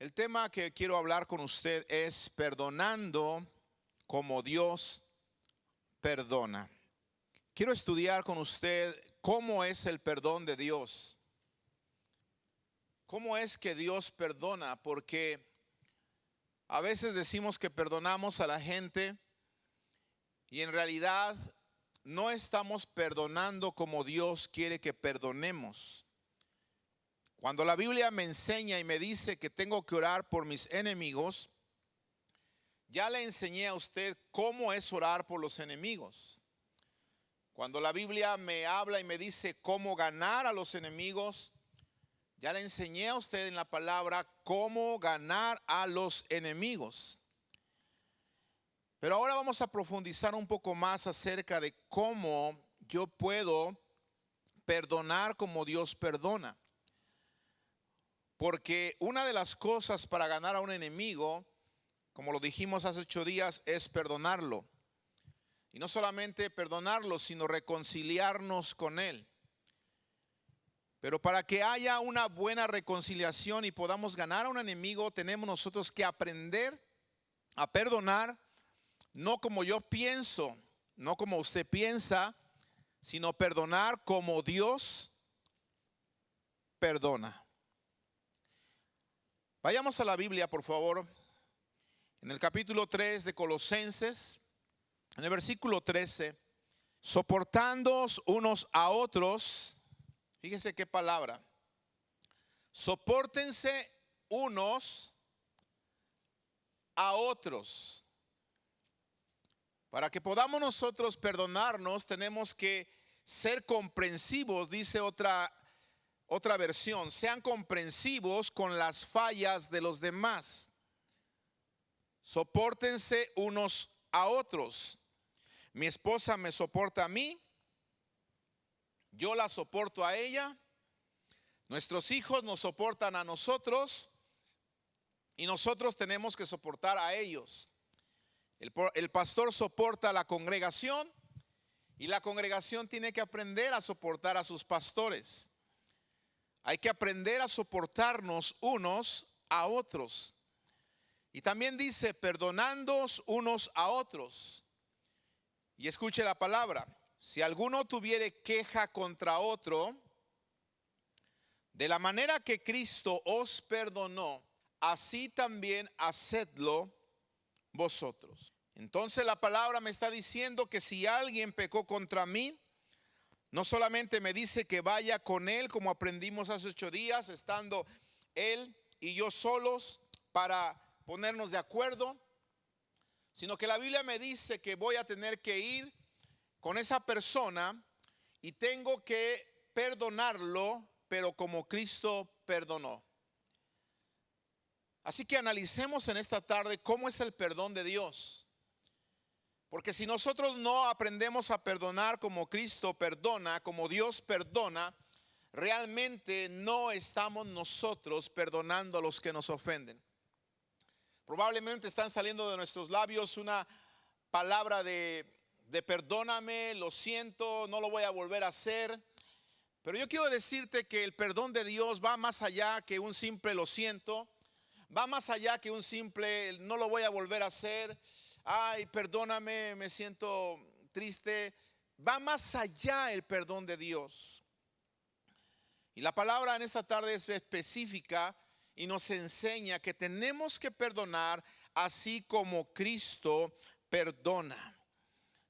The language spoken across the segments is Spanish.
El tema que quiero hablar con usted es perdonando como Dios perdona. Quiero estudiar con usted cómo es el perdón de Dios. ¿Cómo es que Dios perdona? Porque a veces decimos que perdonamos a la gente y en realidad no estamos perdonando como Dios quiere que perdonemos. Cuando la Biblia me enseña y me dice que tengo que orar por mis enemigos, ya le enseñé a usted cómo es orar por los enemigos. Cuando la Biblia me habla y me dice cómo ganar a los enemigos, ya le enseñé a usted en la palabra cómo ganar a los enemigos. Pero ahora vamos a profundizar un poco más acerca de cómo yo puedo perdonar como Dios perdona. Porque una de las cosas para ganar a un enemigo, como lo dijimos hace 8 días, es perdonarlo. Y no solamente perdonarlo, sino reconciliarnos con él. Pero para que haya una buena reconciliación y podamos ganar a un enemigo, tenemos nosotros que aprender a perdonar, no como yo pienso, no como usted piensa, sino perdonar como Dios perdona. Vayamos a la Biblia, por favor, en el capítulo 3 de Colosenses, en el versículo 13, soportándoos unos a otros. Fíjese qué palabra. Sopórtense unos a otros. Para que podamos nosotros perdonarnos, tenemos que ser comprensivos, dice otra versión. Sean comprensivos con las fallas de los demás. Sopórtense unos a otros. Mi esposa me soporta a mí, yo la soporto a ella, nuestros hijos nos soportan a nosotros y nosotros tenemos que soportar a ellos. El pastor soporta a la congregación y la congregación tiene que aprender a soportar a sus pastores. Hay que aprender a soportarnos unos a otros. Y también dice, perdonándoos unos a otros. Y escuche la palabra. Si alguno tuviere queja contra otro, de la manera que Cristo os perdonó, así también hacedlo vosotros. Entonces la palabra me está diciendo que si alguien pecó contra mí, no solamente me dice que vaya con él, como aprendimos hace 8 días, estando él y yo solos para ponernos de acuerdo, sino que la Biblia me dice que voy a tener que ir con esa persona y tengo que perdonarlo, pero como Cristo perdonó. Así que analicemos en esta tarde cómo es el perdón de Dios. Porque si nosotros no aprendemos a perdonar como Cristo perdona, como Dios perdona, realmente no estamos nosotros perdonando a los que nos ofenden. Probablemente están saliendo de nuestros labios una palabra de perdóname, lo siento, no lo voy a volver a hacer. Pero yo quiero decirte que el perdón de Dios va más allá que un simple lo siento, va más allá que un simple no lo voy a volver a hacer. Ay, perdóname, me siento triste. Va más allá el perdón de Dios. Y la palabra en esta tarde es específica y nos enseña que tenemos que perdonar así como Cristo perdona.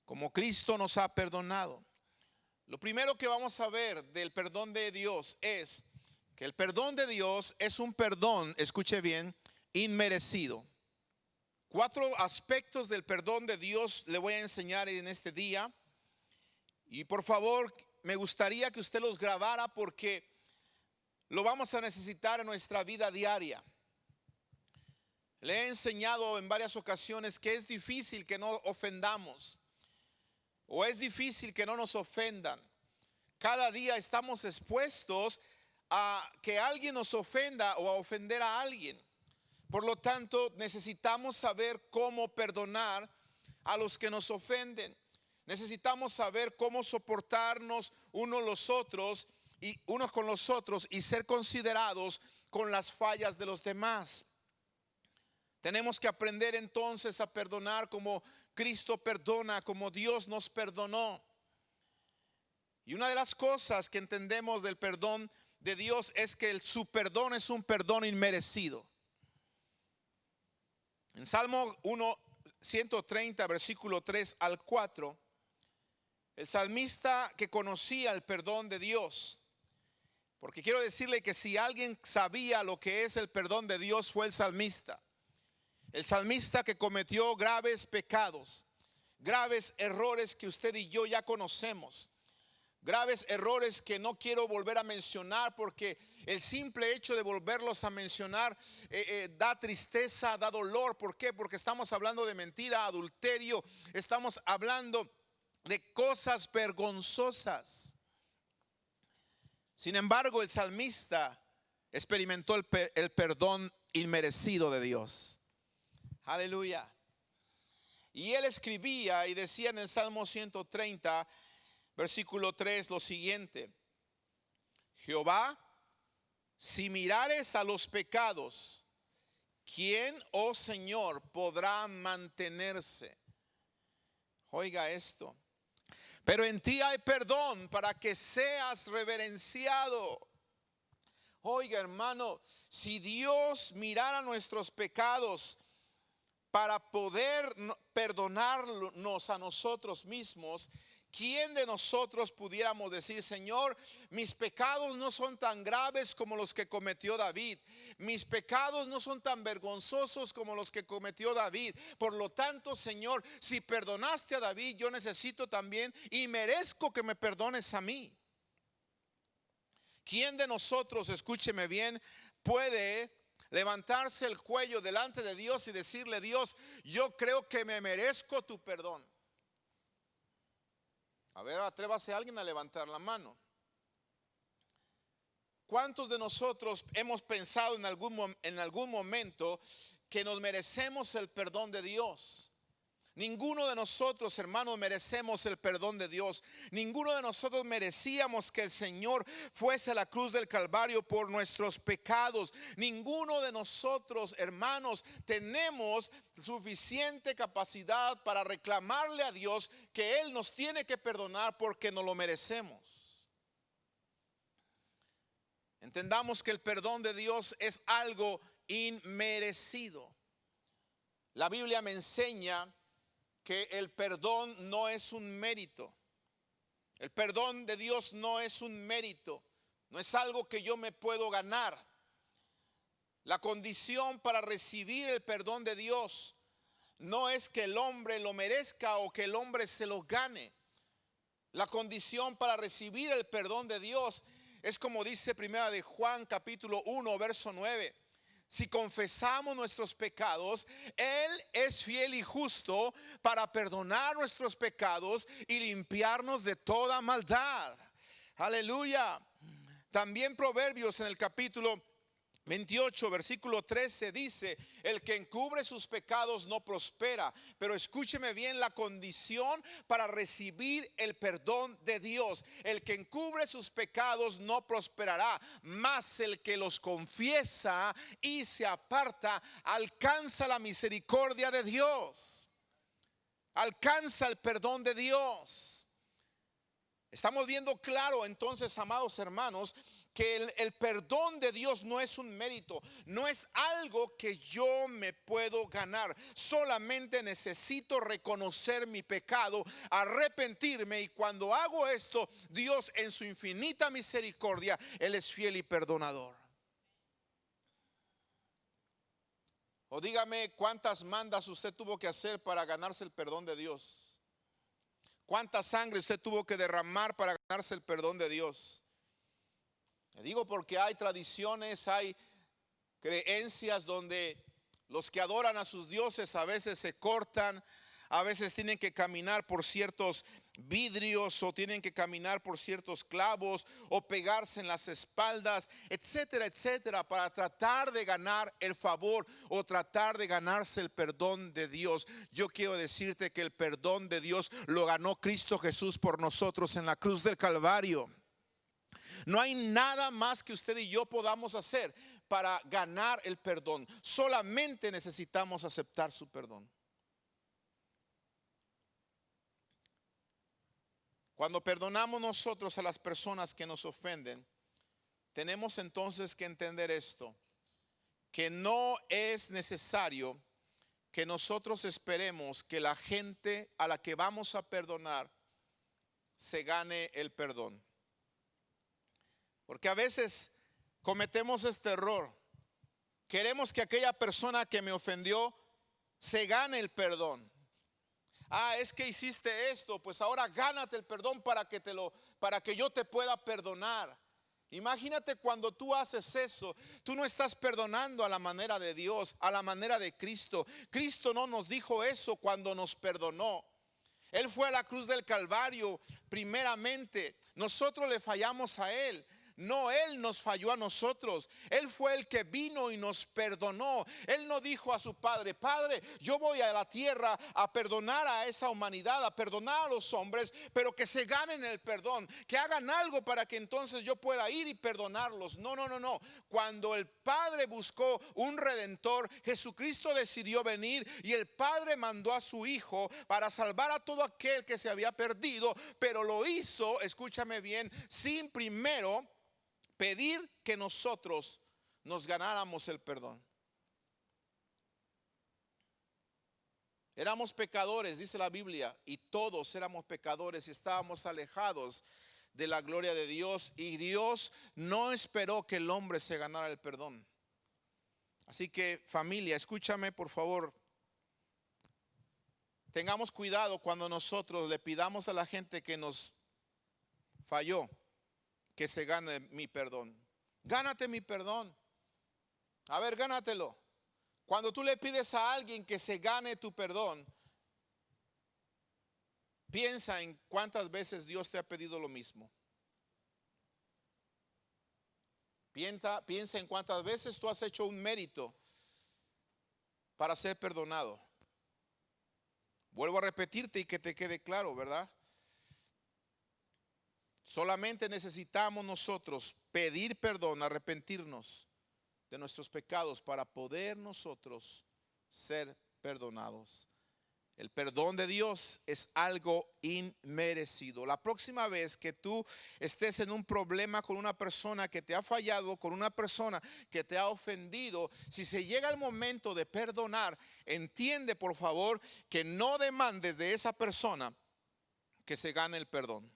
Como Cristo nos ha perdonado. Lo primero que vamos a ver del perdón de Dios es que el perdón de Dios es un perdón, escuche bien, inmerecido. 4 aspectos del perdón de Dios le voy a enseñar en este día. Y por favor, me gustaría que usted los grabara porque lo vamos a necesitar en nuestra vida diaria. Le he enseñado en varias ocasiones que es difícil que no ofendamos. O es difícil que no nos ofendan. Cada día estamos expuestos a que alguien nos ofenda o a ofender a alguien. Por lo tanto, necesitamos saber cómo perdonar a los que nos ofenden. Necesitamos saber cómo soportarnos unos con los otros y ser considerados con las fallas de los demás. Tenemos que aprender entonces a perdonar como Cristo perdona, como Dios nos perdonó. Y una de las cosas que entendemos del perdón de Dios es que su perdón es un perdón inmerecido. En Salmo 130, versículo 3 al 4, el salmista que conocía el perdón de Dios, porque quiero decirle que si alguien sabía lo que es el perdón de Dios fue el salmista. El salmista que cometió graves pecados, graves errores que usted y yo ya conocemos, graves errores que no quiero volver a mencionar porque el simple hecho de volverlos a mencionar da tristeza, da dolor. ¿Por qué? Porque estamos hablando de mentira, adulterio, estamos hablando de cosas vergonzosas. Sin embargo, el salmista experimentó el perdón inmerecido de Dios. Aleluya. Y él escribía y decía en el Salmo 130, versículo 3, lo siguiente: Jehová, si mirares a los pecados, ¿quién, oh Señor, podrá mantenerse? Oiga esto: pero en ti hay perdón para que seas reverenciado. Oiga, hermano, si Dios mirara nuestros pecados para poder perdonarnos a nosotros mismos, ¿quién de nosotros pudiéramos decir: Señor, mis pecados no son tan graves como los que cometió David, mis pecados no son tan vergonzosos como los que cometió David, por lo tanto, Señor, si perdonaste a David, yo necesito también y merezco que me perdones a mí? ¿Quién de nosotros, escúcheme bien, puede levantarse el cuello delante de Dios y decirle: Dios, yo creo que me merezco tu perdón? A ver, atrévase a alguien a levantar la mano. ¿Cuántos de nosotros hemos pensado en algún momento que nos merecemos el perdón de Dios? Ninguno de nosotros, hermanos, merecemos el perdón de Dios. Ninguno de nosotros merecíamos que el Señor fuese a la cruz del Calvario por nuestros pecados. Ninguno de nosotros, hermanos, tenemos suficiente capacidad para reclamarle a Dios que Él nos tiene que perdonar porque no lo merecemos. Entendamos que el perdón de Dios es algo inmerecido. La Biblia me enseña que el perdón no es un mérito. El perdón de Dios no es un mérito, no es algo que yo me puedo ganar. La condición para recibir el perdón de Dios no es que el hombre lo merezca o que el hombre se lo gane. La condición para recibir el perdón de Dios es como dice Primera de Juan capítulo 1 verso 9. Si confesamos nuestros pecados, Él es fiel y justo para perdonar nuestros pecados y limpiarnos de toda maldad. Aleluya. También Proverbios en el capítulo 28, versículo 13 dice: el que encubre sus pecados no prospera. Pero escúcheme bien la condición para recibir el perdón de Dios: el que encubre sus pecados no prosperará, mas el que los confiesa y se aparta alcanza la misericordia de Dios, alcanza el perdón de Dios. Estamos viendo claro entonces, amados hermanos, que el perdón de Dios no es un mérito, no es algo que yo me puedo ganar. Solamente necesito reconocer mi pecado, arrepentirme, y cuando hago esto, Dios en su infinita misericordia, Él es fiel y perdonador. O dígame, ¿cuántas mandas usted tuvo que hacer para ganarse el perdón de Dios? ¿Cuánta sangre usted tuvo que derramar para ganarse el perdón de Dios? Le digo porque hay tradiciones, hay creencias donde los que adoran a sus dioses a veces se cortan, a veces tienen que caminar por ciertos vidrios o tienen que caminar por ciertos clavos o pegarse en las espaldas, etcétera, etcétera, para tratar de ganar el favor o tratar de ganarse el perdón de Dios. Yo quiero decirte que el perdón de Dios lo ganó Cristo Jesús por nosotros en la cruz del Calvario. No hay nada más que usted y yo podamos hacer. para ganar el perdón. Solamente necesitamos aceptar su perdón. Cuando perdonamos nosotros a las personas que nos ofenden, tenemos entonces que entender esto, que no es necesario que nosotros esperemos que la gente a la que vamos a perdonar se gane el perdón. Porque a veces cometemos este error. Queremos que aquella persona que me ofendió se gane el perdón. Es que hiciste esto, pues ahora gánate el perdón para que yo te pueda perdonar. Imagínate cuando tú haces eso, tú no estás perdonando a la manera de Dios, a la manera de Cristo. Cristo no nos dijo eso cuando nos perdonó. Él fue a la cruz del Calvario primeramente. Nosotros le fallamos a Él. No, Él nos falló a nosotros. Él fue el que vino y nos perdonó. Él no dijo a su Padre: Padre, yo voy a la tierra a perdonar a esa humanidad, a perdonar a los hombres, pero que se ganen el perdón, que hagan algo para que entonces yo pueda ir y perdonarlos. No, no, no, no. Cuando el Padre buscó un redentor, Jesucristo decidió venir y el Padre mandó a su Hijo para salvar a todo aquel que se había perdido, pero lo hizo, escúchame bien, sin primero pedir que nosotros nos ganáramos el perdón. Éramos pecadores, dice la Biblia, y todos éramos pecadores y estábamos alejados de la gloria de Dios, y Dios no esperó que el hombre se ganara el perdón. Así que, familia, escúchame por favor. Tengamos cuidado cuando nosotros le pidamos a la gente que nos falló que se gane mi perdón. Gánate mi perdón. A ver, gánatelo. Cuando tú le pides a alguien que se gane tu perdón, piensa en cuántas veces Dios te ha pedido lo mismo. Piensa en cuántas veces tú has hecho un mérito para ser perdonado. Vuelvo a repetirte y que te quede claro, ¿verdad? Solamente necesitamos nosotros pedir perdón, arrepentirnos de nuestros pecados para poder nosotros ser perdonados. El perdón de Dios es algo inmerecido. La próxima vez que tú estés en un problema con una persona que te ha fallado, con una persona que te ha ofendido, si se llega el momento de perdonar, entiende por favor que no demandes de esa persona que se gane el perdón.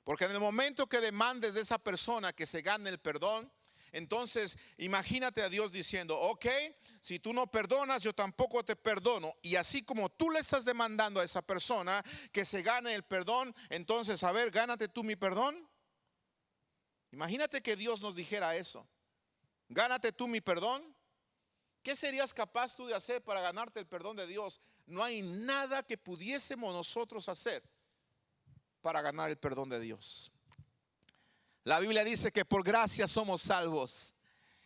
Porque en el momento que demandes de esa persona que se gane el perdón, entonces imagínate a Dios diciendo: ok, si tú no perdonas, yo tampoco te perdono. Y así como tú le estás demandando a esa persona que se gane el perdón, entonces a ver, gánate tú mi perdón. Imagínate que Dios nos dijera eso: gánate tú mi perdón. ¿Qué serías capaz tú de hacer para ganarte el perdón de Dios? No hay nada que pudiésemos nosotros hacer para ganar el perdón de Dios. La Biblia dice que por gracia somos salvos,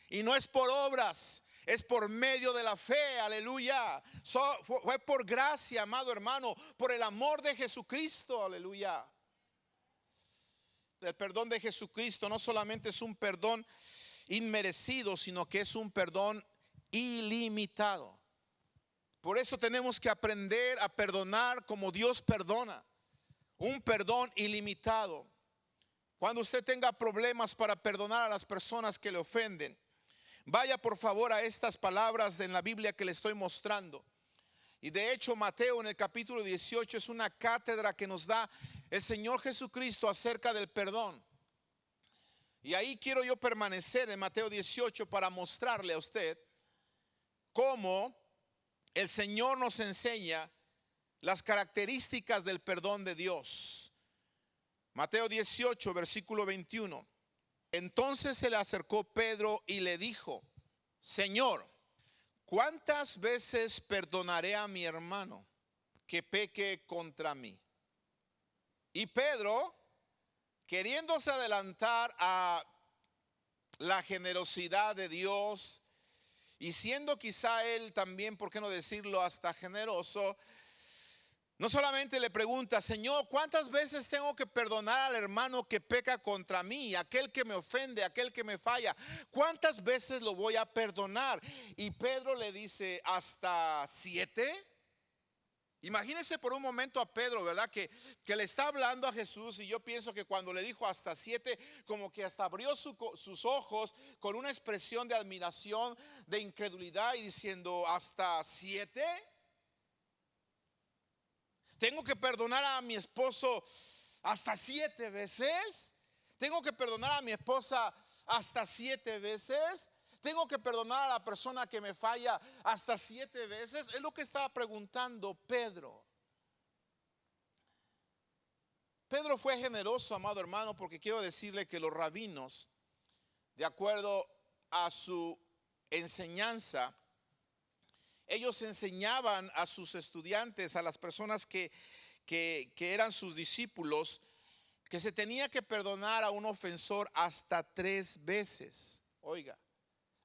y no es por obras, es por medio de la fe. Aleluya. Fue por gracia, amado hermano, por el amor de Jesucristo. Aleluya. El perdón de Jesucristo no solamente es un perdón inmerecido, sino que es un perdón ilimitado. Por eso tenemos que aprender a perdonar como Dios perdona. Un perdón ilimitado. Cuando usted tenga problemas para perdonar a las personas que le ofenden, vaya por favor a estas palabras en la Biblia que le estoy mostrando. Y de hecho Mateo en el capítulo 18 es una cátedra que nos da el Señor Jesucristo acerca del perdón. Y ahí quiero yo permanecer en Mateo 18 para mostrarle a usted cómo el Señor nos enseña las características del perdón de Dios. Mateo 18, versículo 21. Entonces se le acercó Pedro y le dijo: Señor, ¿cuántas veces perdonaré a mi hermano que peque contra mí? Y Pedro, queriéndose adelantar a la generosidad de Dios, y siendo quizá él también, ¿por qué no decirlo?, hasta generoso, No solamente le pregunta, Señor, ¿cuántas veces tengo que perdonar al hermano que peca contra mí, aquel que me ofende, aquel que me falla? ¿Cuántas veces lo voy a perdonar? Y Pedro le dice, ¿hasta 7? Imagínese por un momento a Pedro, ¿verdad? Que le está hablando a Jesús, y yo pienso que cuando le dijo hasta 7, como que hasta abrió sus ojos con una expresión de admiración, de incredulidad, y diciendo, ¿hasta 7? Tengo que perdonar a mi esposo hasta 7 veces. Tengo que perdonar a mi esposa hasta 7 veces. Tengo que perdonar a la persona que me falla hasta 7 veces. Es lo que estaba preguntando Pedro. Pedro fue generoso, amado hermano, porque quiero decirle que los rabinos, de acuerdo a su enseñanza, ellos enseñaban a sus estudiantes, a las personas que eran sus discípulos, que se tenía que perdonar a un ofensor hasta 3 veces. Oiga,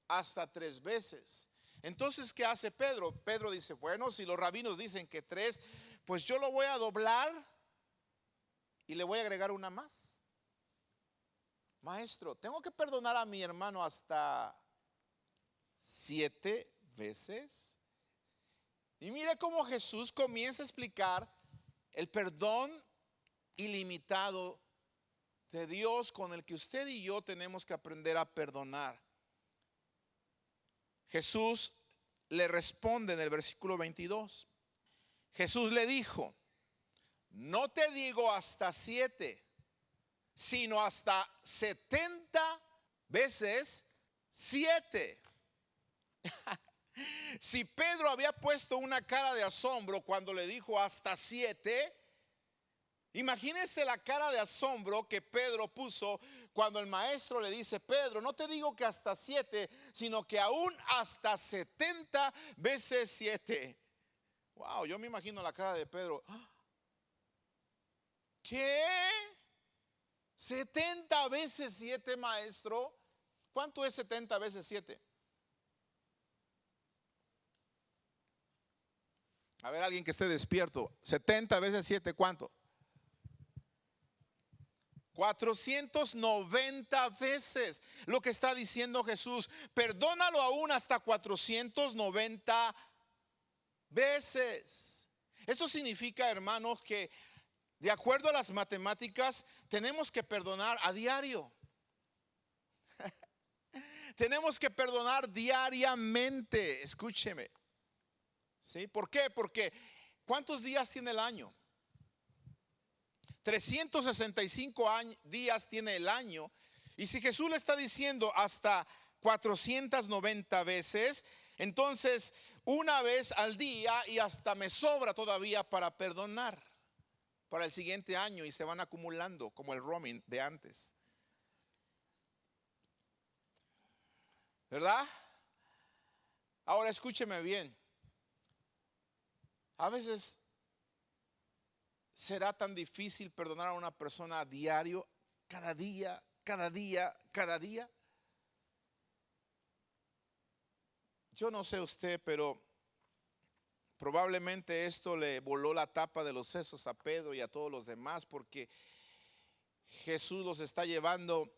hasta 3 veces. Entonces, ¿qué hace Pedro? Pedro dice, bueno, si los rabinos dicen que 3, pues yo lo voy a doblar y le voy a agregar una más. Maestro, tengo que perdonar a mi hermano hasta 7 veces. Y mire cómo Jesús comienza a explicar el perdón ilimitado de Dios con el que usted y yo tenemos que aprender a perdonar. Jesús le responde en el versículo 22. Jesús le dijo, no te digo hasta 7, sino hasta 70 veces 7. Si Pedro había puesto una cara de asombro cuando le dijo hasta 7, imagínese la cara de asombro que Pedro puso cuando el maestro le dice, Pedro, no te digo que hasta 7, sino que aún hasta 70 veces 7. Wow, yo me imagino la cara de Pedro. ¿Qué? ¿70 veces 7, maestro? ¿Cuánto es 70 veces 7? A ver, alguien que esté despierto. 70 veces 7, ¿cuánto? 490 veces. Lo que está diciendo Jesús, perdónalo aún hasta 490 veces. Esto significa, hermanos, que de acuerdo a las matemáticas tenemos que perdonar a diario. Tenemos que perdonar diariamente. Escúcheme. ¿Sí? ¿Por qué? Porque ¿cuántos días tiene el año? 365 días tiene el año. Y si Jesús le está diciendo hasta 490 veces, entonces una vez al día, y hasta me sobra todavía para perdonar para el siguiente año, y se van acumulando como el roaming de antes. ¿Verdad? Ahora escúcheme bien. A veces será tan difícil perdonar a una persona a diario, cada día, cada día, cada día. Yo no sé usted, pero probablemente esto le voló la tapa de los sesos a Pedro y a todos los demás, porque Jesús los está llevando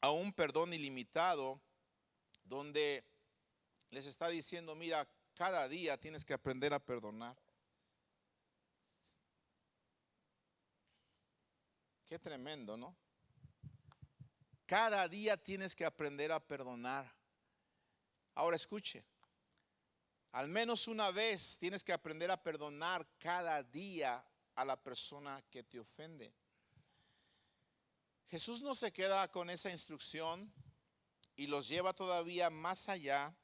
a un perdón ilimitado, donde les está diciendo, mira, cada día tienes que aprender a perdonar. Qué tremendo, ¿no? Cada día tienes que aprender a perdonar. Ahora escuche, al menos una vez tienes que aprender a perdonar cada día a la persona que te ofende. Jesús no se queda con esa instrucción y los lleva todavía más allá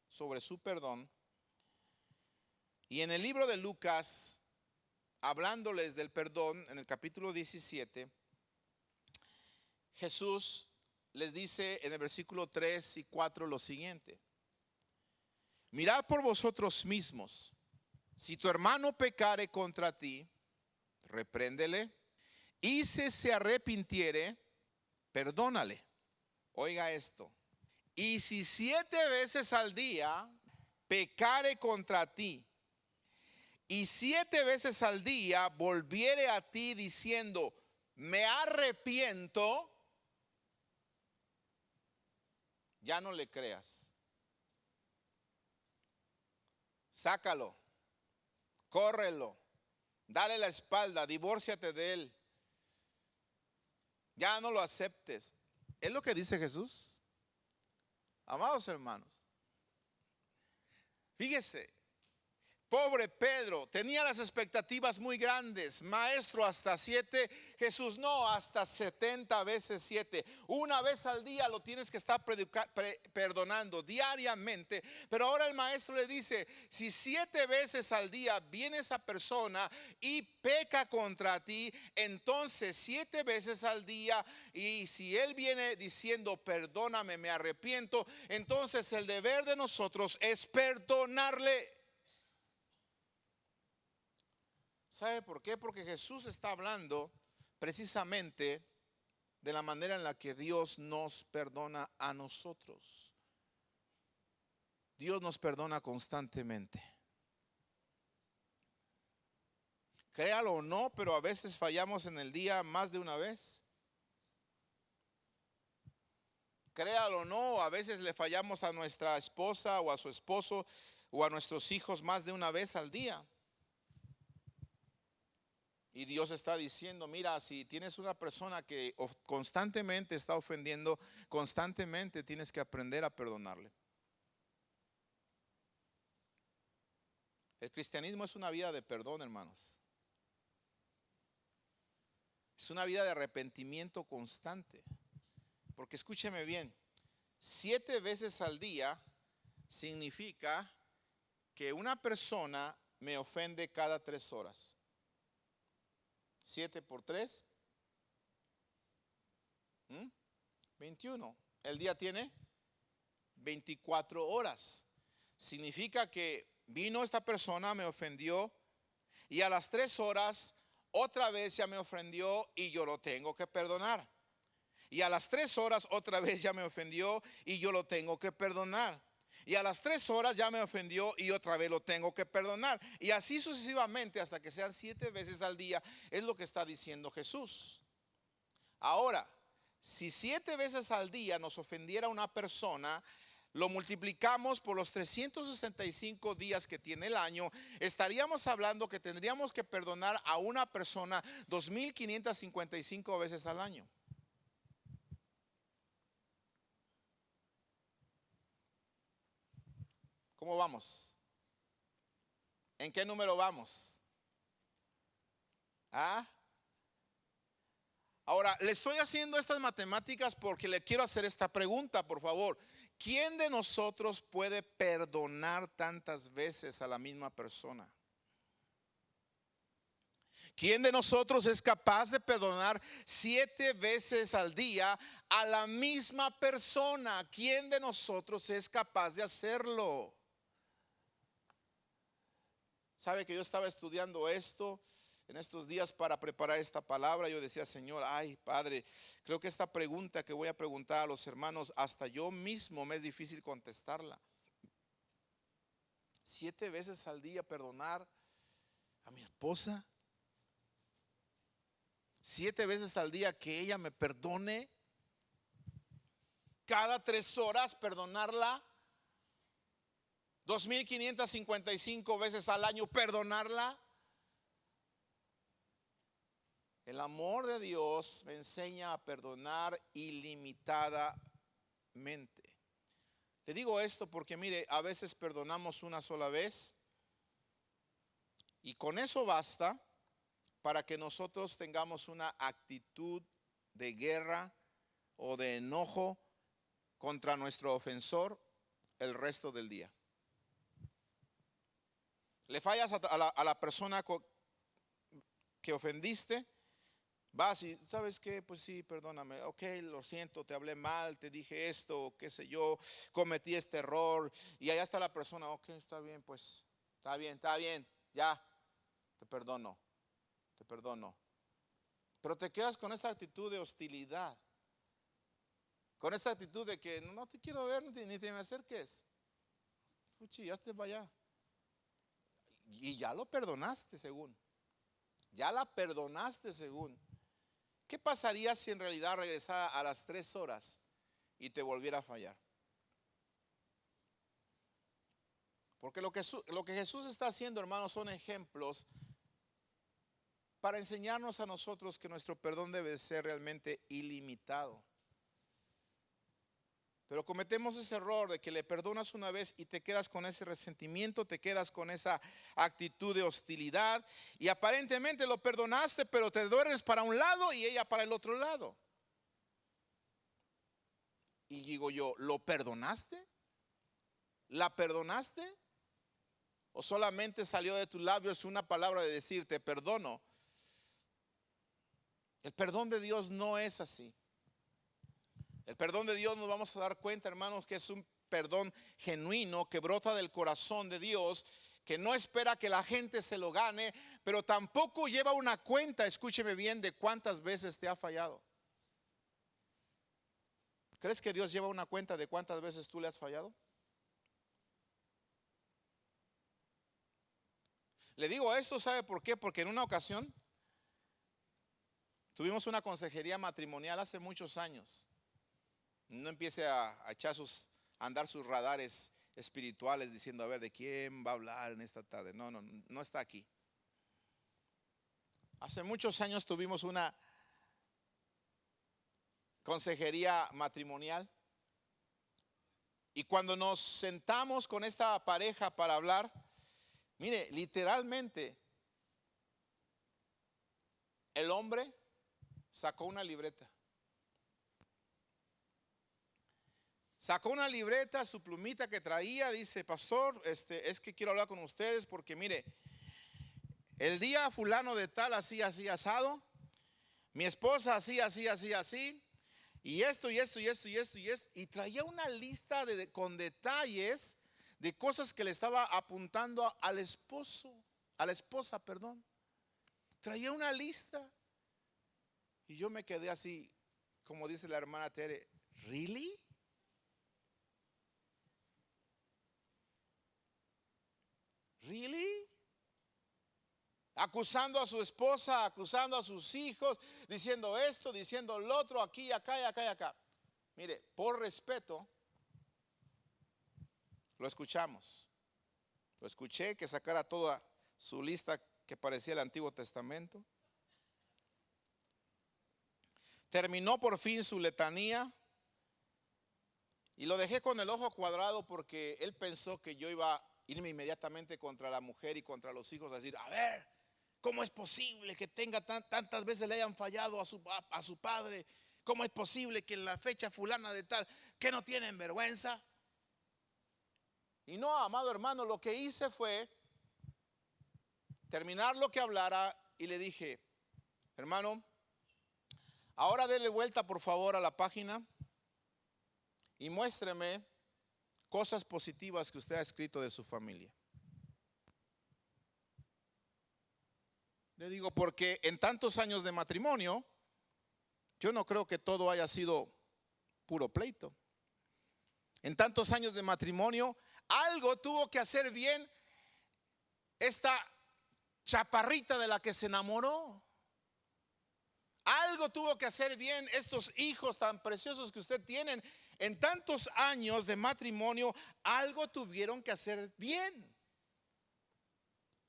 sobre su perdón. Y en el libro de Lucas, hablándoles del perdón, en el capítulo 17, Jesús les dice en el versículo 3 y 4 lo siguiente: mirad por vosotros mismos, si tu hermano pecare contra ti, repréndele, y si se arrepintiere, perdónale. Oiga esto: y si 7 veces al día pecare contra ti, y 7 veces al día volviere a ti diciendo, me arrepiento, ya no le creas. Sácalo, córrelo, dale la espalda, divórciate de él. Ya no lo aceptes. ¿Es lo que dice Jesús? Amados hermanos, fíjese, pobre Pedro, tenía las expectativas muy grandes. Maestro, hasta 7. Jesús, no, hasta 70 veces 7. Una vez al día lo tienes que estar perdonando diariamente. Pero ahora el maestro le dice, si 7 veces al día viene esa persona y peca contra ti, entonces 7 veces al día, y si él viene diciendo, perdóname, me arrepiento, entonces el deber de nosotros es perdonarle. ¿Sabe por qué? Porque Jesús está hablando precisamente de la manera en la que Dios nos perdona a nosotros. Dios nos perdona constantemente. Créalo o no, pero a veces fallamos en el día más de una vez. Créalo o no, a veces le fallamos a nuestra esposa o a su esposo o a nuestros hijos más de una vez al día. Y Dios está diciendo, mira, si tienes una persona que constantemente está ofendiendo, constantemente tienes que aprender a perdonarle. El cristianismo es una vida de perdón, hermanos. Es una vida de arrepentimiento constante. Porque escúcheme bien, 7 veces al día significa que una persona me ofende cada 3 horas. 7 por 3, 21. El día tiene 24 horas. Significa que vino esta persona, me ofendió, y a las 3 horas otra vez ya me ofendió y yo lo tengo que perdonar. Y a las 3 horas otra vez ya me ofendió y yo lo tengo que perdonar. Y a las 3 horas ya me ofendió y otra vez lo tengo que perdonar. Y así sucesivamente hasta que sean 7 veces al día, es lo que está diciendo Jesús. Ahora, si 7 veces al día nos ofendiera una persona, lo multiplicamos por los 365 días que tiene el año, estaríamos hablando que tendríamos que perdonar a una persona 2,555 veces al año. ¿Cómo vamos? ¿En qué número vamos? ¿Ah? Ahora, le estoy haciendo estas matemáticas porque le quiero hacer esta pregunta, por favor. ¿Quién de nosotros puede perdonar tantas veces a la misma persona? ¿Quién de nosotros es capaz de perdonar 7 veces al día a la misma persona? ¿Quién de nosotros es capaz de hacerlo? Sabe que yo estaba estudiando esto en estos días para preparar esta palabra. Yo decía, Señor, ay Padre, creo que esta pregunta que voy a preguntar a los hermanos, hasta yo mismo me es difícil contestarla. 7 veces al día perdonar a mi esposa. 7 veces al día que ella me perdone. Cada 3 horas perdonarla. 2,555 veces al año perdonarla. El amor de Dios me enseña a perdonar ilimitadamente. Le digo esto porque mire, a veces perdonamos una sola vez y con eso basta para que nosotros tengamos una actitud de guerra o de enojo contra nuestro ofensor el resto del día. Le fallas a la persona que ofendiste, vas y, ¿sabes qué? Pues sí, perdóname, ok, lo siento, te hablé mal, te dije esto, qué sé yo, cometí este error, y allá está la persona, ok, está bien, pues, está bien, ya, te perdono. Pero te quedas con esa actitud de hostilidad, con esa actitud de que no te quiero ver ni te me acerques, fuchi, ya te vaya. Y ya lo perdonaste según. Ya la perdonaste según. ¿Qué pasaría si en realidad regresara a las 3 horas y te volviera a fallar? Porque lo que Jesús está haciendo, hermanos, son ejemplos para enseñarnos a nosotros que nuestro perdón debe ser realmente ilimitado. Pero cometemos ese error de que le perdonas una vez y te quedas con ese resentimiento, te quedas con esa actitud de hostilidad y aparentemente lo perdonaste, pero te duermes para un lado y ella para el otro lado. Y digo yo, ¿lo perdonaste? ¿La perdonaste? ¿O solamente salió de tus labios una palabra de decir te perdono? El perdón de Dios no es así. El perdón de Dios nos vamos a dar cuenta, hermanos, que es un perdón genuino que brota del corazón de Dios, que no espera que la gente se lo gane, pero tampoco lleva una cuenta, escúcheme bien, de cuántas veces te ha fallado. ¿Crees que Dios lleva una cuenta de cuántas veces tú le has fallado? Le digo esto, ¿sabe por qué? Porque en una ocasión tuvimos una consejería matrimonial hace muchos años. No empiece a andar sus radares espirituales diciendo, a ver, ¿de quién va a hablar en esta tarde? No está aquí. Hace muchos años tuvimos una consejería matrimonial y cuando nos sentamos con esta pareja para hablar, mire, literalmente el hombre sacó una libreta. Sacó una libreta, su plumita que traía, dice, pastor, es que quiero hablar con ustedes porque mire, el día fulano de tal así, así, asado, mi esposa así, así, así, así, y esto, y esto, y esto, y esto, y esto, y traía una lista con detalles de cosas que le estaba apuntando al esposo, a la esposa, perdón. Traía una lista y yo me quedé así, como dice la hermana Tere, ¿really? ¿Really? Acusando a su esposa, acusando a sus hijos, diciendo esto, diciendo lo otro, aquí, acá y acá y acá. Mire, por respeto, lo escuchamos. Lo escuché que sacara toda su lista que parecía el Antiguo Testamento. Terminó por fin su letanía y lo dejé con el ojo cuadrado porque él pensó que yo iba a irme inmediatamente contra la mujer y contra los hijos a decir, a ver, ¿cómo es posible que tantas veces le hayan fallado a su padre? ¿Cómo es posible que en la fecha fulana de tal, que no tienen vergüenza? Y no, amado hermano, lo que hice fue terminar lo que hablara y le dije, hermano, ahora dele vuelta por favor a la página y muéstreme cosas positivas que usted ha escrito de su familia. Le digo, porque en tantos años de matrimonio, yo no creo que todo haya sido puro pleito. En tantos años de matrimonio, algo tuvo que hacer bien esta chaparrita de la que se enamoró. Algo tuvo que hacer bien estos hijos tan preciosos que usted tiene. En tantos años de matrimonio, algo tuvieron que hacer bien.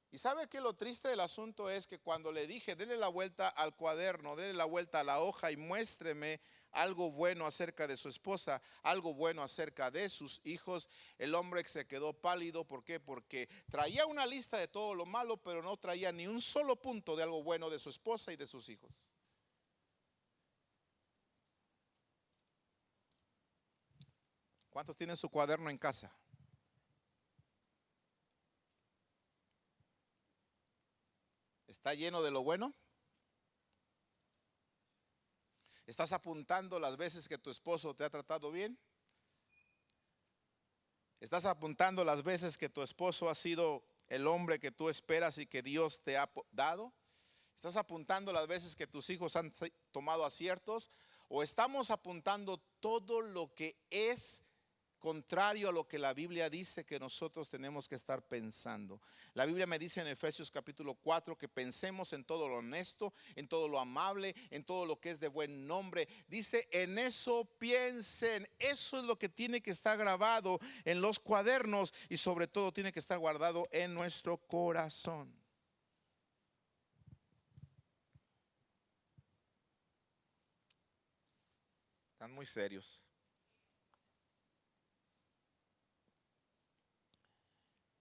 Y sabe que lo triste del asunto es que cuando le dije, dele la vuelta al cuaderno, dele la vuelta a la hoja y muéstreme algo bueno acerca de su esposa, algo bueno acerca de sus hijos, el hombre se quedó pálido. ¿Por qué? Porque traía una lista de todo lo malo, pero no traía ni un solo punto de algo bueno de su esposa y de sus hijos. ¿Cuántos tienen su cuaderno en casa? ¿Está lleno de lo bueno? ¿Estás apuntando las veces que tu esposo te ha tratado bien? ¿Estás apuntando las veces que tu esposo ha sido el hombre que tú esperas y que Dios te ha dado? ¿Estás apuntando las veces que tus hijos han tomado aciertos? ¿O estamos apuntando todo lo que es contrario a lo que la Biblia dice que nosotros tenemos que estar pensando. La Biblia me dice en Efesios capítulo 4 que pensemos en todo lo honesto, en todo lo amable, en todo lo que es de buen nombre. Dice, en eso piensen. Eso es lo que tiene que estar grabado en los cuadernos y sobre todo tiene que estar guardado en nuestro corazón. Están muy serios.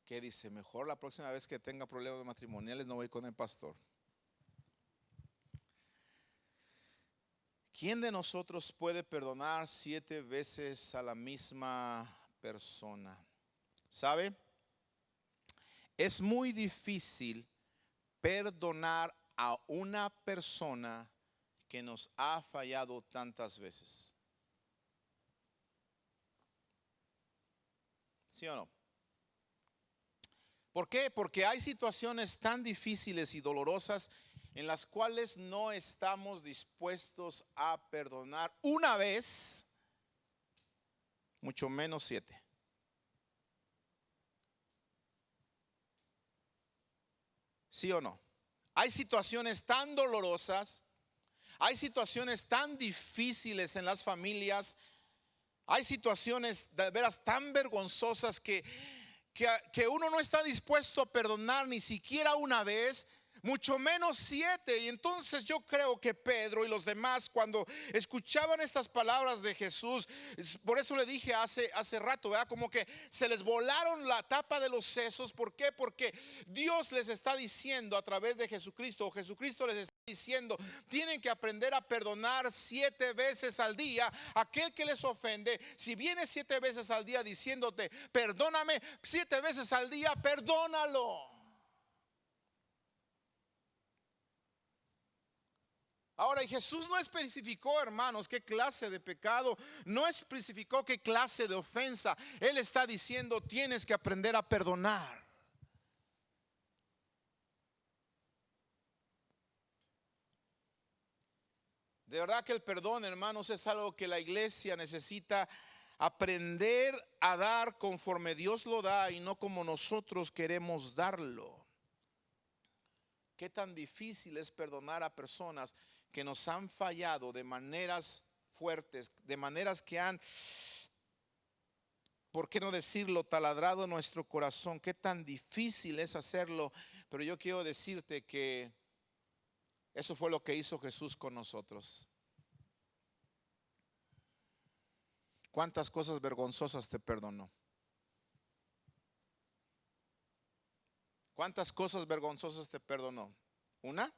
¿Qué dice? Mejor la próxima vez que tenga problemas matrimoniales no voy con el pastor. ¿Quién de nosotros puede perdonar 7 veces a la misma persona? ¿Sabe? Es muy difícil perdonar a una persona que nos ha fallado tantas veces. ¿Sí o no? ¿Por qué? Porque hay situaciones tan difíciles y dolorosas en las cuales no estamos dispuestos a perdonar una vez, mucho menos 7. ¿Sí o no? Hay situaciones tan dolorosas, hay situaciones tan difíciles en las familias, hay situaciones de veras tan vergonzosas que uno no está dispuesto a perdonar ni siquiera una vez, mucho menos 7. Y entonces yo creo que Pedro y los demás, cuando escuchaban estas palabras de Jesús, por eso le dije hace rato, ¿verdad? Como que se les volaron la tapa de los sesos. ¿Por qué? Porque Dios les está diciendo a través de Jesucristo, o Jesucristo les está diciendo, tienen que aprender a perdonar 7 veces al día aquel que les ofende. Si viene 7 veces al día diciéndote perdóname, 7 veces al día perdónalo. Ahora, y Jesús no especificó, hermanos, qué clase de pecado, no especificó qué clase de ofensa. Él está diciendo, tienes que aprender a perdonar. De verdad que el perdón, hermanos, es algo que la iglesia necesita aprender a dar conforme Dios lo da y no como nosotros queremos darlo. Qué tan difícil es perdonar a personas que nos han fallado de maneras fuertes, de maneras que han, ¿por qué no decirlo?, taladrado nuestro corazón. Qué tan difícil es hacerlo, pero yo quiero decirte que eso fue lo que hizo Jesús con nosotros. ¿Cuántas cosas vergonzosas te perdonó? ¿Cuántas cosas vergonzosas te perdonó? ¿Una?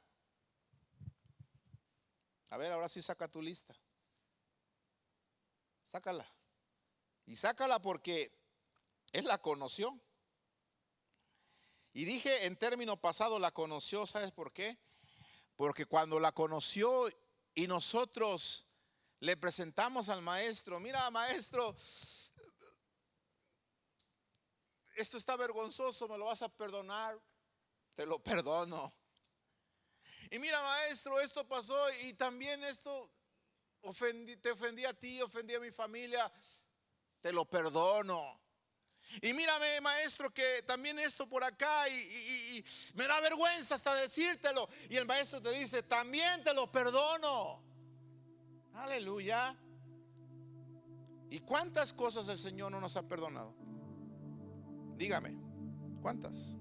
A ver, ahora sí saca tu lista. Sácala. Y sácala porque Él la conoció. Y dije en término pasado la conoció, ¿sabes por qué? Porque cuando la conoció y nosotros le presentamos al maestro, mira maestro, esto está vergonzoso, ¿me lo vas a perdonar? Te lo perdono. Y mira maestro, esto pasó y también esto te ofendí a ti, ofendí a mi familia, te lo perdono. Y mírame maestro que también esto por acá y me da vergüenza hasta decírtelo. Y el maestro te dice, también te lo perdono. Aleluya. ¿Y cuántas cosas el Señor no nos ha perdonado? Dígame, ¿cuántas?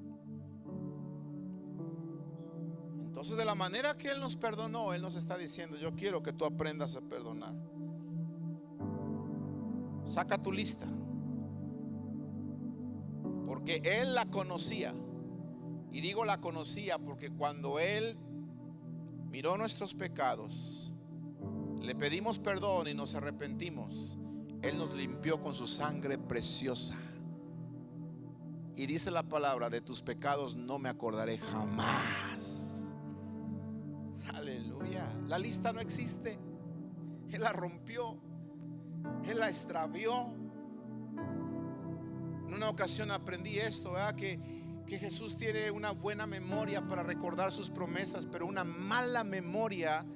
Entonces de la manera que Él nos perdonó, Él nos está diciendo, yo quiero que tú aprendas a perdonar. Saca tu lista. Porque Él la conocía. Y digo la conocía porque cuando Él miró nuestros pecados, le pedimos perdón y nos arrepentimos, Él nos limpió con su sangre preciosa. Y dice la palabra, de tus pecados no me acordaré jamás. Aleluya. La lista no existe. Él la rompió. Él la extravió. En una ocasión aprendí esto, ¿verdad? Que Jesús tiene una buena memoria para recordar sus promesas, pero una mala memoria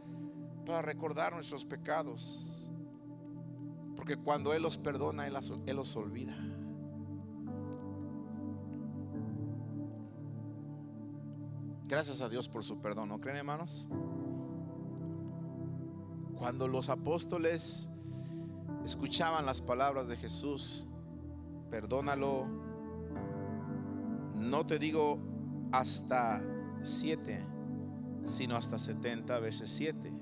para recordar nuestros pecados. Porque cuando Él los perdona, Él los olvida. Gracias a Dios por su perdón, ¿no creen, hermanos? Cuando los apóstoles escuchaban las palabras de Jesús, perdónalo, no te digo hasta 7, sino hasta 70 veces 7.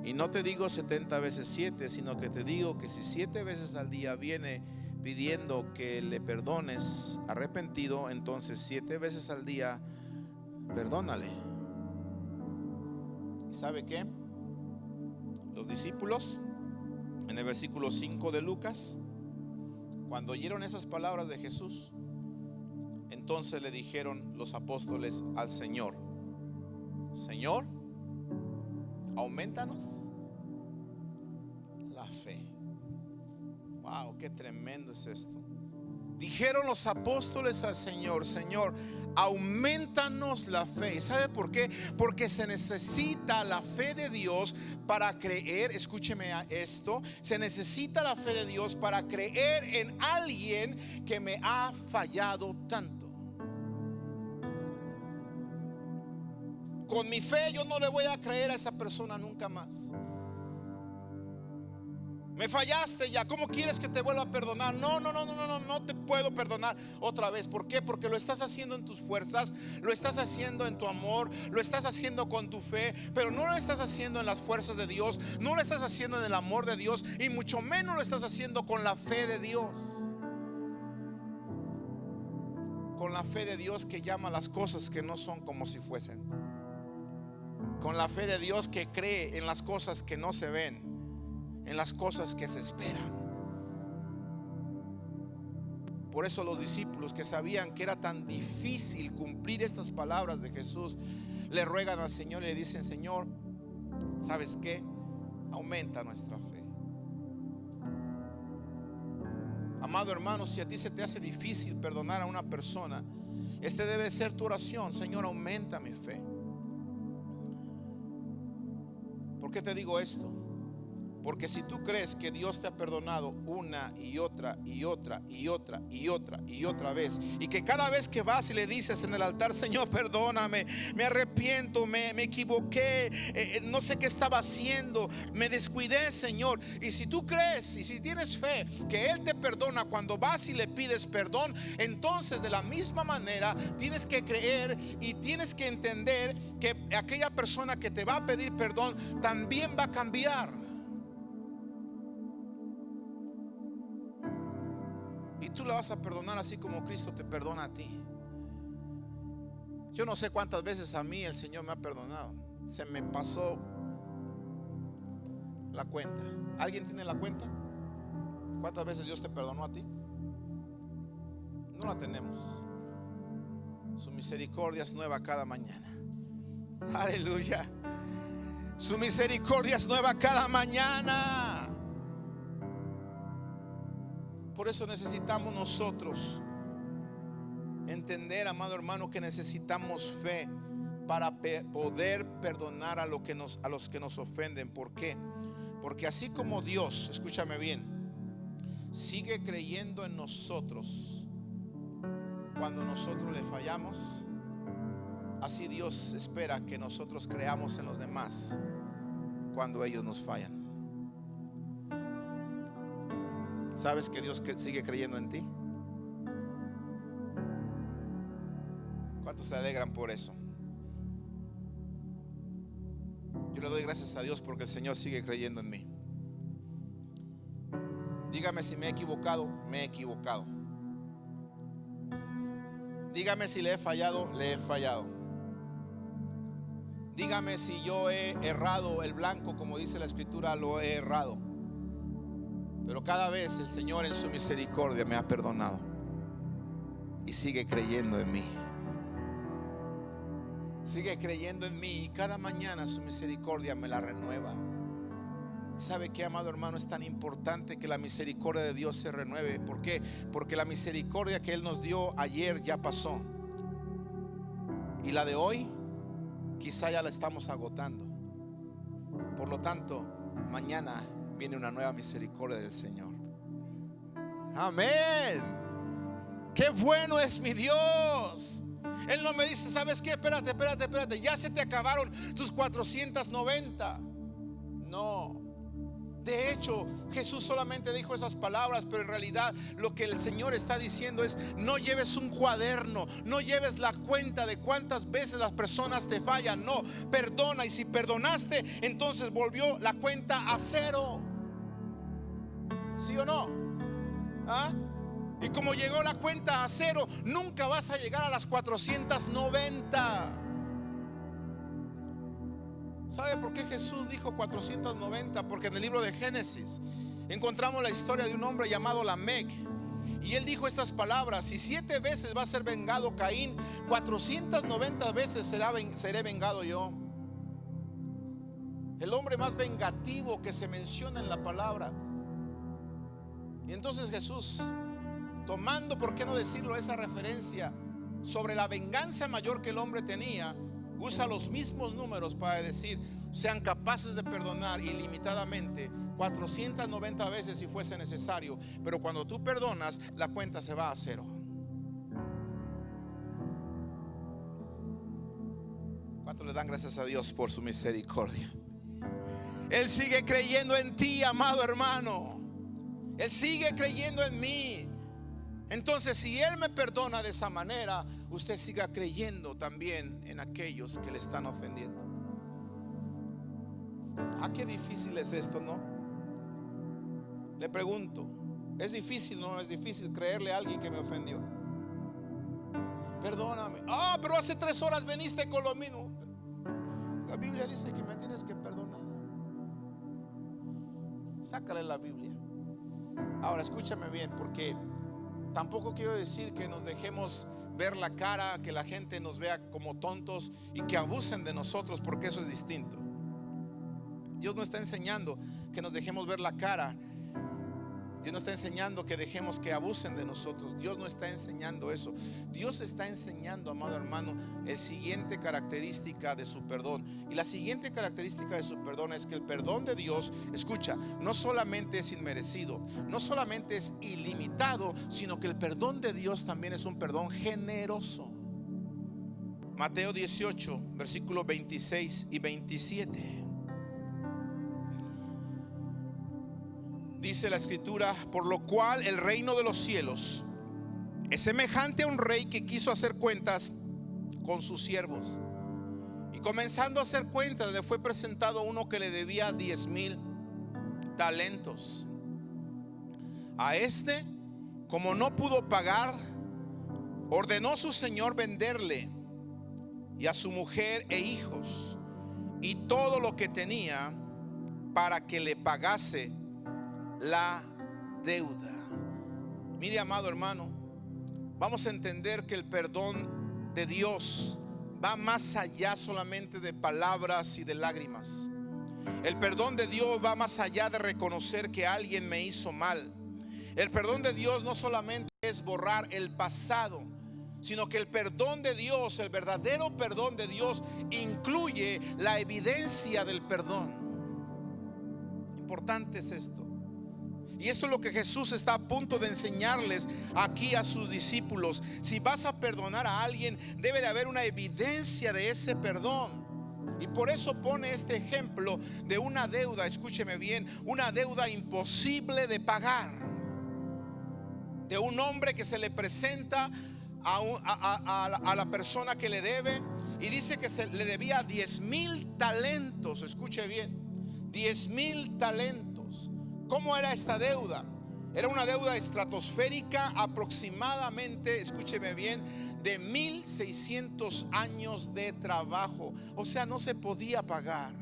Y no te digo 70 veces 7, sino que te digo que si 7 veces al día viene pidiendo que le perdones arrepentido, entonces 7 veces al día perdónale. ¿Y sabe qué? Los discípulos, en el versículo 5 de Lucas, cuando oyeron esas palabras de Jesús, entonces le dijeron los apóstoles al Señor: Señor, aumentanos la fe. Wow, qué tremendo es esto. Dijeron los apóstoles al Señor: Señor, aumentanos la fe. ¿Y sabe por qué? Porque se necesita la fe de Dios para creer. Escúcheme a esto: se necesita la fe de Dios para creer en alguien que me ha fallado tanto. Con mi fe yo no le voy a creer a esa persona nunca más. Me fallaste ya, ¿cómo quieres que te vuelva a perdonar? No te puedo perdonar otra vez. ¿Por qué? Porque lo estás haciendo en tus fuerzas, lo estás haciendo en tu amor, lo estás haciendo con tu fe, pero no lo estás haciendo en las fuerzas de Dios, no lo estás haciendo en el amor de Dios, y mucho menos lo estás haciendo con la fe de Dios. Con la fe de Dios que llama las cosas que no son como si fuesen. Con la fe de Dios que cree en las cosas que no se ven, en las cosas que se esperan. Por eso los discípulos, que sabían que era tan difícil cumplir estas palabras de Jesús, le ruegan al Señor y le dicen: Señor, ¿sabes qué? Aumenta nuestra fe. Amado hermano, si a ti se te hace difícil perdonar a una persona, este debe ser tu oración: Señor, aumenta mi fe. ¿Por qué te digo esto? Porque si tú crees que Dios te ha perdonado una y otra y otra y otra y otra y otra vez, y que cada vez que vas y le dices en el altar: Señor, perdóname, me arrepiento, me equivoqué, no sé qué estaba haciendo, me descuidé, Señor. Y si tú crees y si tienes fe que Él te perdona cuando vas y le pides perdón, entonces de la misma manera tienes que creer y tienes que entender que aquella persona que te va a pedir perdón también va a cambiar. Y tú la vas a perdonar así como Cristo te perdona a ti. Yo no sé cuántas veces a mí el Señor me ha perdonado. Se me pasó la cuenta. ¿Alguien tiene la cuenta? ¿Cuántas veces Dios te perdonó a ti? No la tenemos. Su misericordia es nueva cada mañana. Aleluya. Su misericordia es nueva cada mañana. Por eso necesitamos nosotros entender, amado hermano, que necesitamos fe para poder perdonar a los que nos ofenden. ¿Por qué? Porque así como Dios, escúchame bien, sigue creyendo en nosotros cuando nosotros le fallamos, así Dios espera que nosotros creamos en los demás cuando ellos nos fallan. ¿Sabes que Dios sigue creyendo en ti? ¿Cuántos se alegran por eso? Yo le doy gracias a Dios porque el Señor sigue creyendo en mí. Dígame si me he equivocado. Me he equivocado. Dígame si le he fallado. Le he fallado. Dígame si yo he errado el blanco, como dice la Escritura, lo he errado. Pero cada vez el Señor en su misericordia me ha perdonado y sigue creyendo en mí. Sigue creyendo en mí y cada mañana su misericordia me la renueva. ¿Sabe qué, amado hermano? Es tan importante que la misericordia de Dios se renueve. ¿Por qué? Porque la misericordia que Él nos dio ayer ya pasó. Y la de hoy quizá ya la estamos agotando. Por lo tanto, mañana viene una nueva misericordia del Señor. Amén. Qué bueno es mi Dios. Él no me dice, ¿sabes qué? Espérate, ya se te acabaron tus 490. No. De hecho, Jesús solamente dijo esas palabras, pero en realidad lo que el Señor está diciendo es: no lleves un cuaderno, no lleves la cuenta de cuántas veces las personas te fallan. No, perdona, y si perdonaste, entonces volvió la cuenta a cero. ¿Sí o no? ¿Ah? Y como llegó la cuenta a cero, nunca vas a llegar a las 490. ¿Sabe por qué Jesús dijo 490? Porque en el libro de Génesis encontramos la historia de un hombre llamado Lamec. Y él dijo estas palabras: y 7 veces va a ser vengado Caín, 490 veces seré vengado yo. El hombre más vengativo que se menciona en la palabra. Y entonces Jesús, tomando, ¿por qué no decirlo?, esa referencia sobre la venganza mayor que el hombre tenía, usa los mismos números para decir: sean capaces de perdonar ilimitadamente 490 veces si fuese necesario, pero cuando tú perdonas, la cuenta se va a cero. ¿Cuánto le dan gracias a Dios por su misericordia? Él sigue creyendo en ti, amado hermano. Él sigue creyendo en mí. Entonces, si Él me perdona de esa manera, usted siga creyendo también en aquellos que le están ofendiendo. Ah, qué difícil es esto, ¿no? Le pregunto, ¿es difícil? No, es difícil creerle a alguien que me ofendió. Perdóname. Ah, pero hace 3 horas veniste con lo mismo. La Biblia dice que me tienes que perdonar. Sácale la Biblia. Ahora escúchame bien, porque tampoco quiero decir que nos dejemos ver la cara, que la gente nos vea como tontos y que abusen de nosotros, porque eso es distinto. Dios no está enseñando que nos dejemos ver la cara. Dios no está enseñando que dejemos que abusen de nosotros. Dios no está enseñando eso. Dios está enseñando, amado hermano, el siguiente característica de su perdón. Y la siguiente característica de su perdón es que el perdón de Dios, escucha, no solamente es inmerecido, no solamente es ilimitado, sino que el perdón de Dios también es un perdón generoso. Mateo 18, versículos 26 y 27. Dice la escritura: por lo cual el reino de los cielos es semejante a un rey que quiso hacer cuentas con sus siervos. Y comenzando a hacer cuentas, le fue presentado uno que le debía 10,000 talentos. A este, como no pudo pagar, ordenó su señor venderle y a su mujer e hijos y todo lo que tenía, para que le pagase la deuda. Mire, amado hermano, vamos a entender que el perdón de Dios va más allá solamente de palabras y de lágrimas. El perdón de Dios va más allá de reconocer que alguien me hizo mal. El perdón de Dios no solamente es borrar el pasado, sino que el perdón de Dios, el verdadero perdón de Dios, incluye la evidencia del perdón. Importante es esto. Y esto es lo que Jesús está a punto de enseñarles aquí a sus discípulos. Si vas a perdonar a alguien, debe de haber una evidencia de ese perdón. Y por eso pone este ejemplo de una deuda, escúcheme bien, una deuda imposible de pagar. De un hombre que se le presenta a la persona que le debe, y dice que le debía 10,000 talentos. Escuche bien, 10,000 talentos. ¿Cómo era esta deuda? Era una deuda estratosférica, aproximadamente, escúcheme bien, de 1,600 años de trabajo. O sea, no se podía pagar.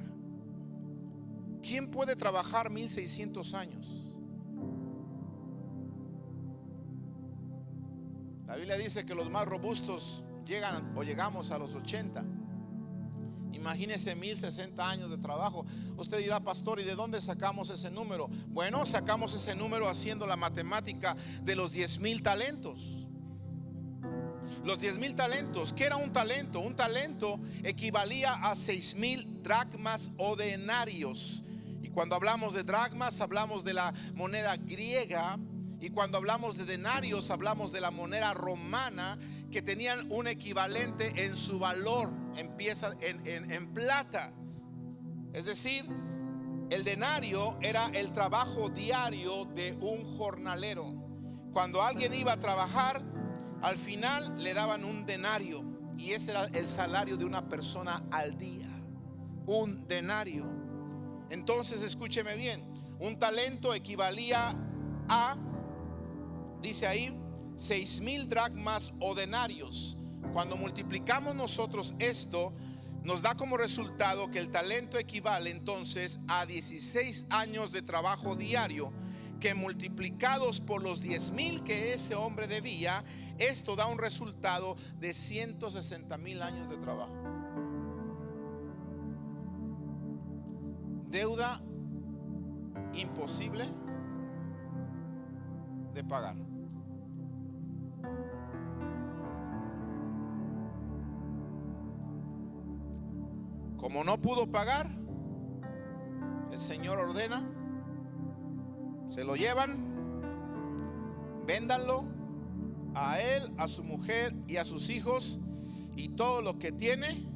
¿Quién puede trabajar 1,600 años? La Biblia dice que los más robustos llegan o llegamos a los 80. Imagínese 1,060 años de trabajo. Usted dirá: pastor, ¿y de dónde sacamos ese número? Bueno, sacamos ese número haciendo la matemática de los 10,000 talentos. Los 10,000 talentos. ¿Qué era un talento? Un talento equivalía a 6,000 dracmas o denarios. Y Cuando hablamos de dracmas, hablamos de la moneda griega, y cuando hablamos de denarios, hablamos de la moneda romana, que tenían un equivalente en su valor en plata. Es decir, el denario era el trabajo diario de un jornalero. Cuando alguien iba a trabajar, al final le daban un denario, y ese era el salario de una persona al día, un denario. Entonces escúcheme bien, un talento equivalía a, dice ahí, 6,000 dracmas o denarios. Cuando multiplicamos nosotros esto, nos da como resultado que el talento equivale entonces a 16 años de trabajo diario, que multiplicados por los 10,000 que ese hombre debía, esto da un resultado de 160,000 años de trabajo. Deuda imposible de pagar. Como no pudo pagar, el Señor ordena: se lo llevan, véndanlo, a él, a su mujer y a sus hijos y todo lo que tiene,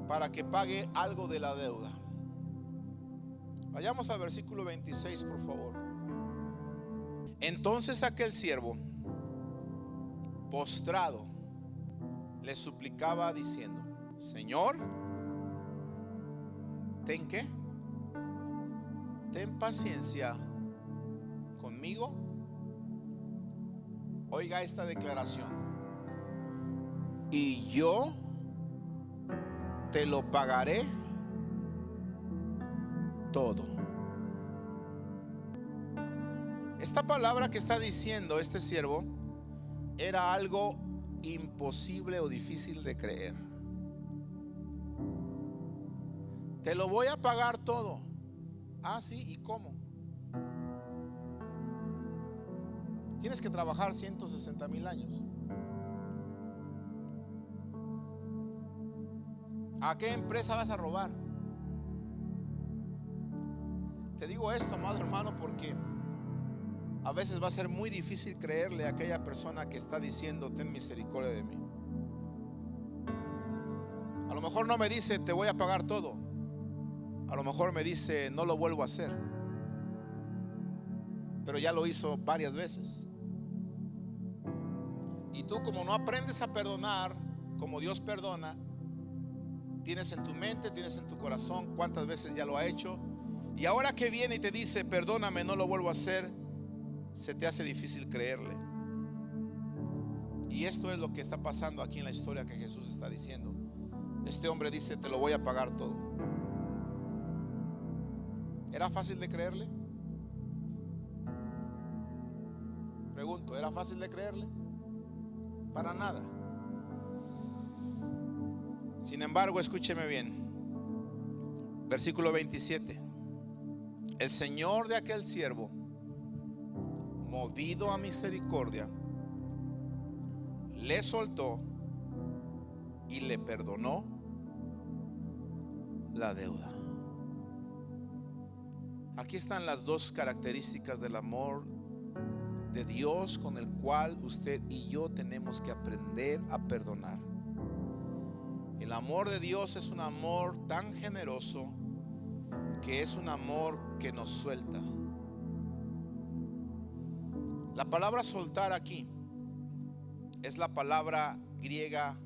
para que pague algo de la deuda. Vayamos al versículo 26, por favor. Entonces aquel siervo, postrado, le suplicaba diciendo: Señor, ¿ten qué? Ten paciencia conmigo. Oiga esta declaración: y yo te lo pagaré todo. Esta palabra que está diciendo este siervo era algo imposible o difícil de creer. Te lo voy a pagar todo. Ah, sí, ¿y cómo? Tienes que trabajar 160,000 años. ¿A qué empresa vas a robar? Te digo esto, amado hermano, porque a veces va a ser muy difícil creerle a aquella persona que está diciendo: ten misericordia de mí. A lo mejor no me dice: te voy a pagar todo. A lo mejor me dice: no lo vuelvo a hacer. Pero ya lo hizo varias veces. Y tú, como no aprendes a perdonar como Dios perdona, tienes en tu mente, tienes en tu corazón cuántas veces ya lo ha hecho. Y ahora que viene y te dice: perdóname, no lo vuelvo a hacer, se te hace difícil creerle. Y esto es lo que está pasando aquí en la historia que Jesús está diciendo. Este hombre dice: te lo voy a pagar todo. ¿Era fácil de creerle? Pregunto, ¿era fácil de creerle? Para nada. Sin embargo, escúcheme bien. Versículo 27. El Señor de aquel siervo, movido a misericordia, le soltó y le perdonó la deuda. Aquí están las dos características del amor de Dios con el cual usted y yo tenemos que aprender a perdonar. El amor de Dios es un amor tan generoso que es un amor que nos suelta. La palabra soltar aquí es la palabra griega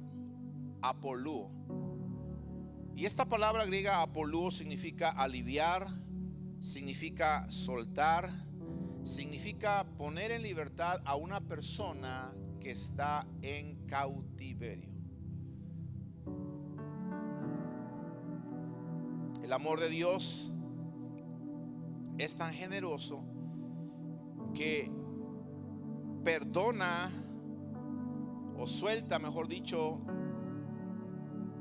apolúo. Y esta palabra griega apolúo significa aliviar, significa soltar, significa poner en libertad a una persona que está en cautiverio. El amor de Dios es tan generoso que perdona, o suelta, mejor dicho,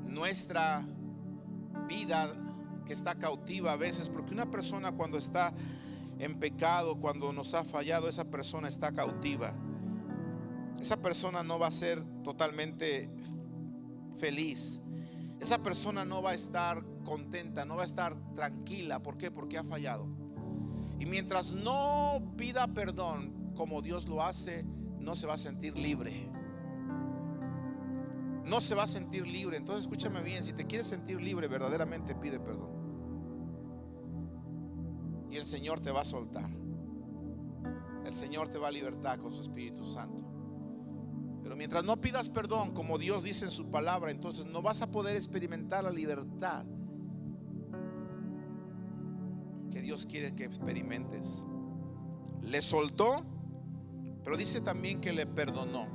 nuestra vida que está cautiva a veces, porque una persona cuando está en pecado, cuando nos ha fallado, esa persona está cautiva. Esa persona no va a ser totalmente feliz. Esa persona no va a estar contenta, no va a estar tranquila. ¿Por qué? Porque ha fallado. Y mientras no pida perdón como Dios lo hace, no se va a sentir libre. No se va a sentir libre. Entonces escúchame bien, si te quieres sentir libre, verdaderamente pide perdón. Y el Señor te va a soltar. El Señor te va a libertar con su Espíritu Santo. Pero mientras no pidas perdón como Dios dice en su palabra, entonces no vas a poder experimentar la libertad que Dios quiere que experimentes. Le soltó, pero dice también que le perdonó.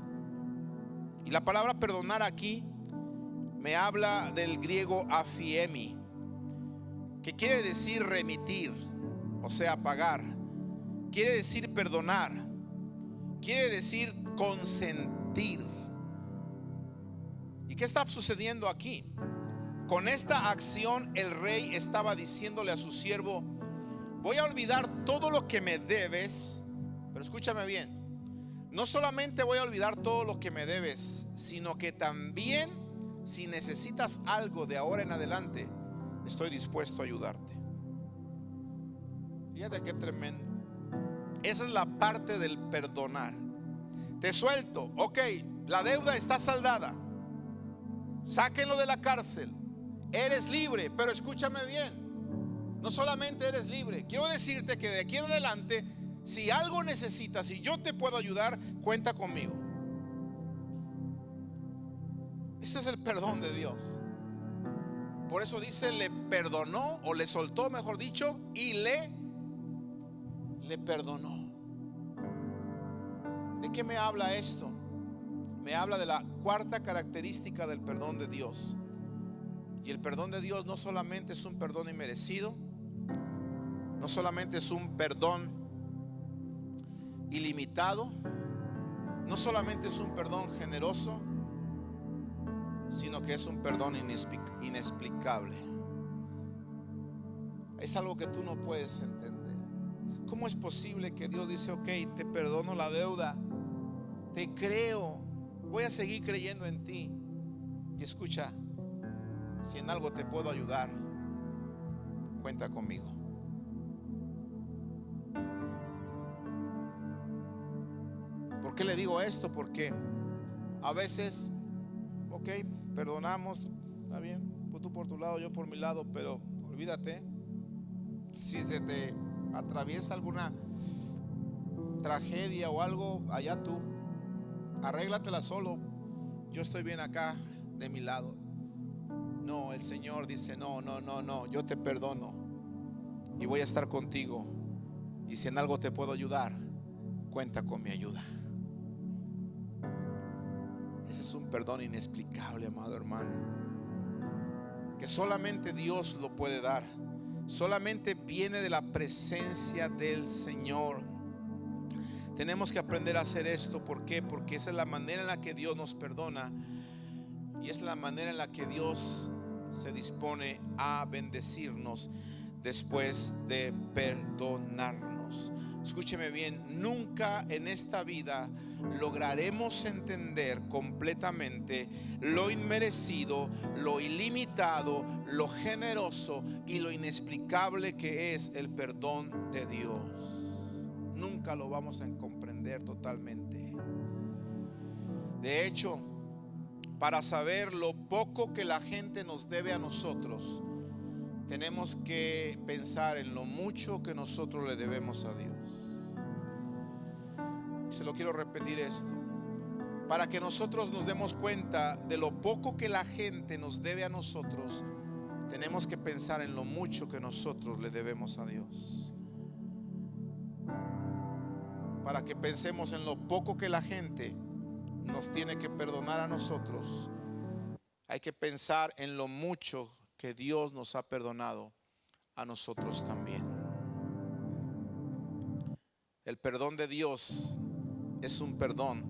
Y la palabra perdonar aquí me habla del griego afiemi, que quiere decir remitir, o sea, pagar. Quiere decir perdonar. Quiere decir consentir. ¿Y qué está sucediendo aquí? Con esta acción el rey estaba diciéndole a su siervo: voy a olvidar todo lo que me debes. Pero escúchame bien, no solamente voy a olvidar todo lo que me debes, sino que también, si necesitas algo de ahora en adelante, estoy dispuesto a ayudarte. Fíjate qué tremendo. Esa es la parte del perdonar. Te suelto, ok, la deuda está saldada, sáquenlo de la cárcel, eres libre. Pero escúchame bien, no solamente eres libre, quiero decirte que de aquí en adelante, si algo necesitas y yo te puedo ayudar, cuenta conmigo. Ese es el perdón de Dios. Por eso dice, le perdonó, o le soltó, mejor dicho, y le perdonó. ¿De qué me habla esto? Me habla de la cuarta característica del perdón de Dios. Y el perdón de Dios no solamente es un perdón inmerecido, no solamente es un perdón ilimitado, no solamente es un perdón generoso, sino que es un perdón inexplicable. Es algo que tú no puedes entender. ¿Cómo es posible que Dios dice, ok, te perdono la deuda, te creo, voy a seguir creyendo en ti? Y escucha, si en algo te puedo ayudar, cuenta conmigo. ¿Por qué le digo esto? Porque a veces, ok, perdonamos, está bien, pues tú por tu lado, yo por mi lado, pero olvídate, si se te atraviesa alguna tragedia o algo, allá tú, arréglatela solo, yo estoy bien acá de mi lado. No, el Señor dice, no, yo te perdono y voy a estar contigo, y si en algo te puedo ayudar, cuenta con mi ayuda. Ese es un perdón inexplicable, amado hermano, que solamente Dios lo puede dar. Solamente viene de la presencia del Señor. Tenemos que aprender a hacer esto. ¿Por qué? Porque esa es la manera en la que Dios nos perdona, y es la manera en la que Dios se dispone a bendecirnos después de perdonarnos. Escúcheme bien, nunca en esta vida lograremos entender completamente lo inmerecido, lo ilimitado, lo generoso y lo inexplicable que es el perdón de Dios. Nunca lo vamos a comprender totalmente. De hecho, para saber lo poco que la gente nos debe a nosotros, tenemos que pensar en lo mucho que nosotros le debemos a Dios. Se lo quiero repetir esto. Para que nosotros nos demos cuenta de lo poco que la gente nos debe a nosotros, tenemos que pensar en lo mucho que nosotros le debemos a Dios. Para que pensemos en lo poco que la gente nos tiene que perdonar a nosotros, hay que pensar en lo mucho que Dios nos ha perdonado a nosotros también. El perdón de Dios es un perdón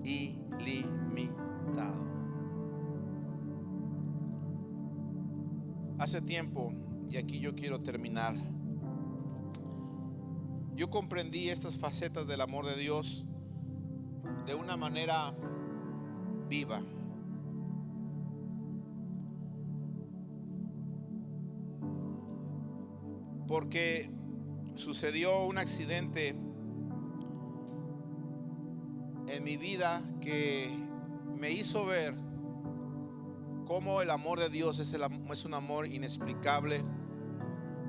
ilimitado. Hace tiempo, y aquí yo quiero terminar, yo comprendí estas facetas del amor de Dios de una manera viva. porque sucedió un accidente en mi vida que me hizo ver cómo el amor de Dios es un amor inexplicable,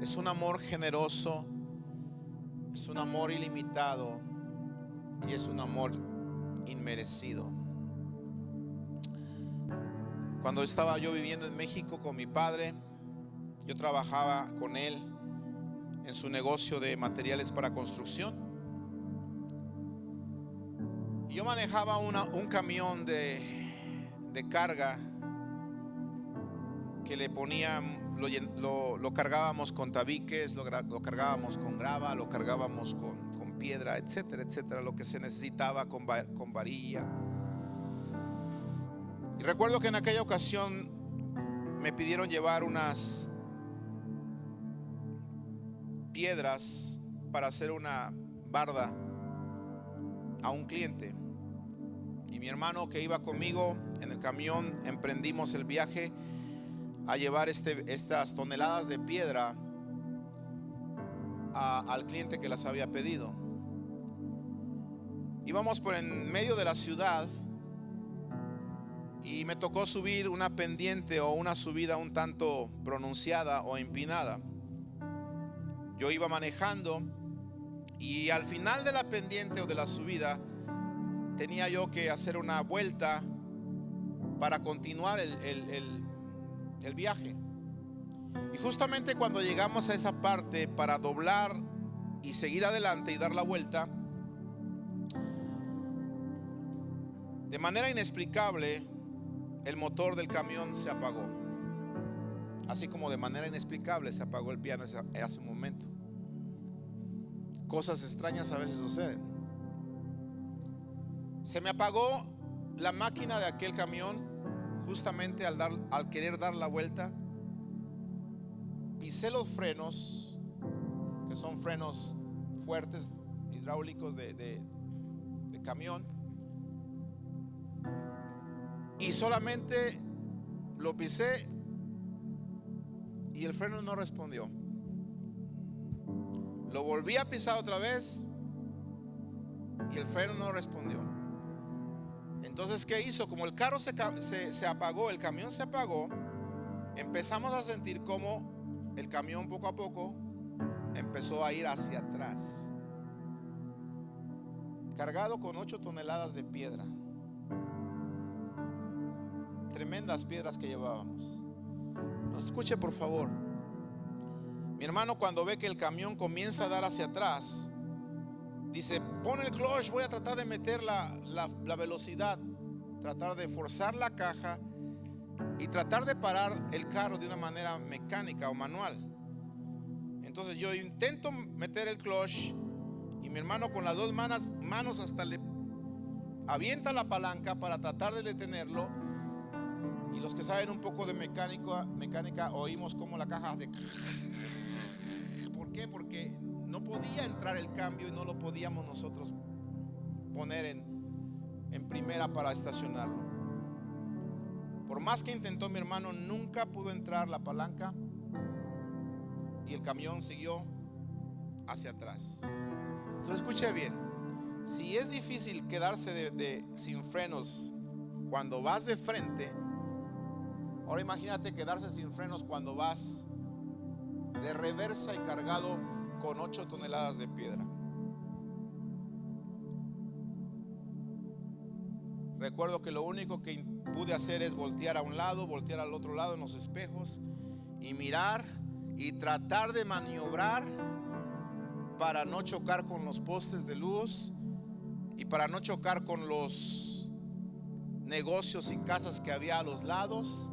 es un amor generoso, es un amor ilimitado y es un amor inmerecido. Cuando estaba yo viviendo en México con mi padre, yo trabajaba con él en su negocio de materiales para construcción. Y yo manejaba un camión de carga que le ponían, lo cargábamos con tabiques, lo cargábamos con grava, lo cargábamos con piedra, etcétera, etcétera, lo que se necesitaba con varilla. Y recuerdo que en aquella ocasión me pidieron llevar unas piedras para hacer una barda a un cliente. Y mi hermano que iba conmigo en el camión, emprendimos el viaje a llevar estas toneladas de piedra al cliente que las había pedido. Íbamos por en medio de la ciudad y me tocó subir una pendiente o una subida un tanto pronunciada o empinada. Yo iba manejando y al final de la pendiente o de la subida tenía yo que hacer una vuelta para continuar el viaje. Y justamente cuando llegamos a esa parte para doblar y seguir adelante y dar la vuelta, de manera inexplicable el motor del camión se apagó. Así como de manera inexplicable se apagó el piano hace un momento. Cosas extrañas a veces suceden. Se me apagó la máquina de aquel camión justamente al querer dar la vuelta. Pisé los frenos, que son frenos fuertes, hidráulicos de camión, y solamente lo pisé y el freno no respondió. Lo volví a pisar otra vez y el freno no respondió. Entonces, ¿qué hizo? Como el carro se apagó, el camión se apagó, empezamos a sentir como el camión poco a poco empezó a ir hacia atrás, cargado con 8 toneladas de piedra. Tremendas piedras que llevábamos. No, escuche por favor. Mi hermano, cuando ve que el camión comienza a dar hacia atrás, dice: pon el clutch, voy a tratar de meter la velocidad, tratar de forzar la caja y tratar de parar el carro de una manera mecánica o manual. Entonces yo intento meter el clutch y mi hermano con las dos manos hasta le avienta la palanca para tratar de detenerlo. Y los que saben un poco de mecánica oímos como la caja hace. ¿Por qué? Porque no podía entrar el cambio y no lo podíamos nosotros poner en primera para estacionarlo. Por más que intentó mi hermano, nunca pudo entrar la palanca y el camión siguió hacia atrás. Entonces escuche bien, si es difícil quedarse sin frenos cuando vas de frente, ahora imagínate quedarse sin frenos cuando vas de reversa y cargado con 8 toneladas de piedra. Recuerdo que lo único que pude hacer es voltear a un lado, voltear al otro lado en los espejos y mirar y tratar de maniobrar para no chocar con los postes de luz y para no chocar con los negocios y casas que había a los lados.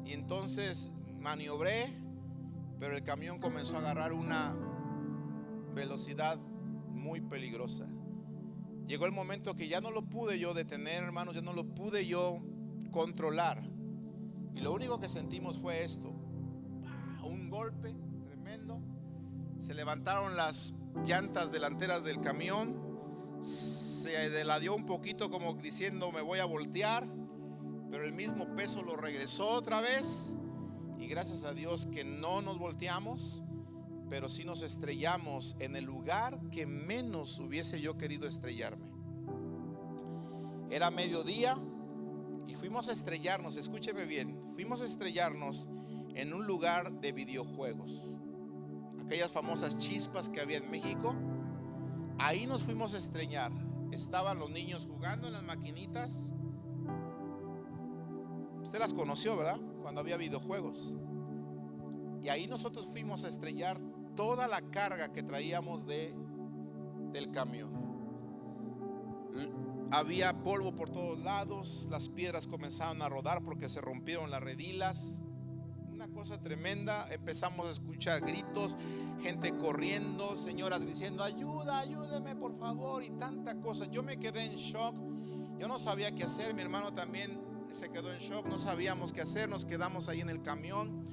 Y entonces maniobré, pero el camión comenzó a agarrar una velocidad muy peligrosa. Llegó el momento que ya no lo pude yo detener, hermanos, ya no lo pude yo controlar. Y lo único que sentimos fue esto: un golpe tremendo. Se levantaron las llantas delanteras del camión, se deladeó un poquito como diciendo me voy a voltear, pero el mismo peso lo regresó otra vez. Y gracias a Dios que no nos volteamos, pero sí nos estrellamos en el lugar que menos hubiese yo querido estrellarme. Era mediodía y fuimos a estrellarnos, escúcheme bien, fuimos a estrellarnos en un lugar de videojuegos, aquellas famosas chispas que había en México. Ahí nos fuimos a estrellar. Estaban los niños jugando en las maquinitas. Usted las conoció, ¿verdad? Cuando había videojuegos. Y ahí nosotros fuimos a estrellar toda la carga que traíamos del camión. Había polvo por todos lados, las piedras comenzaron a rodar porque se rompieron las redilas. Una cosa tremenda. Empezamos a escuchar gritos, gente corriendo, señoras diciendo ayuda, ayúdeme por favor, y tanta cosa. Yo me quedé en shock. Yo no sabía qué hacer. Mi hermano también se quedó en shock. No sabíamos qué hacer. Nos quedamos ahí en el camión.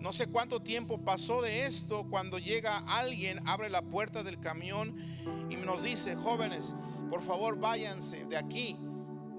No sé cuánto tiempo pasó de esto cuando llega alguien, abre la puerta del camión y nos dice: jóvenes, por favor váyanse de aquí.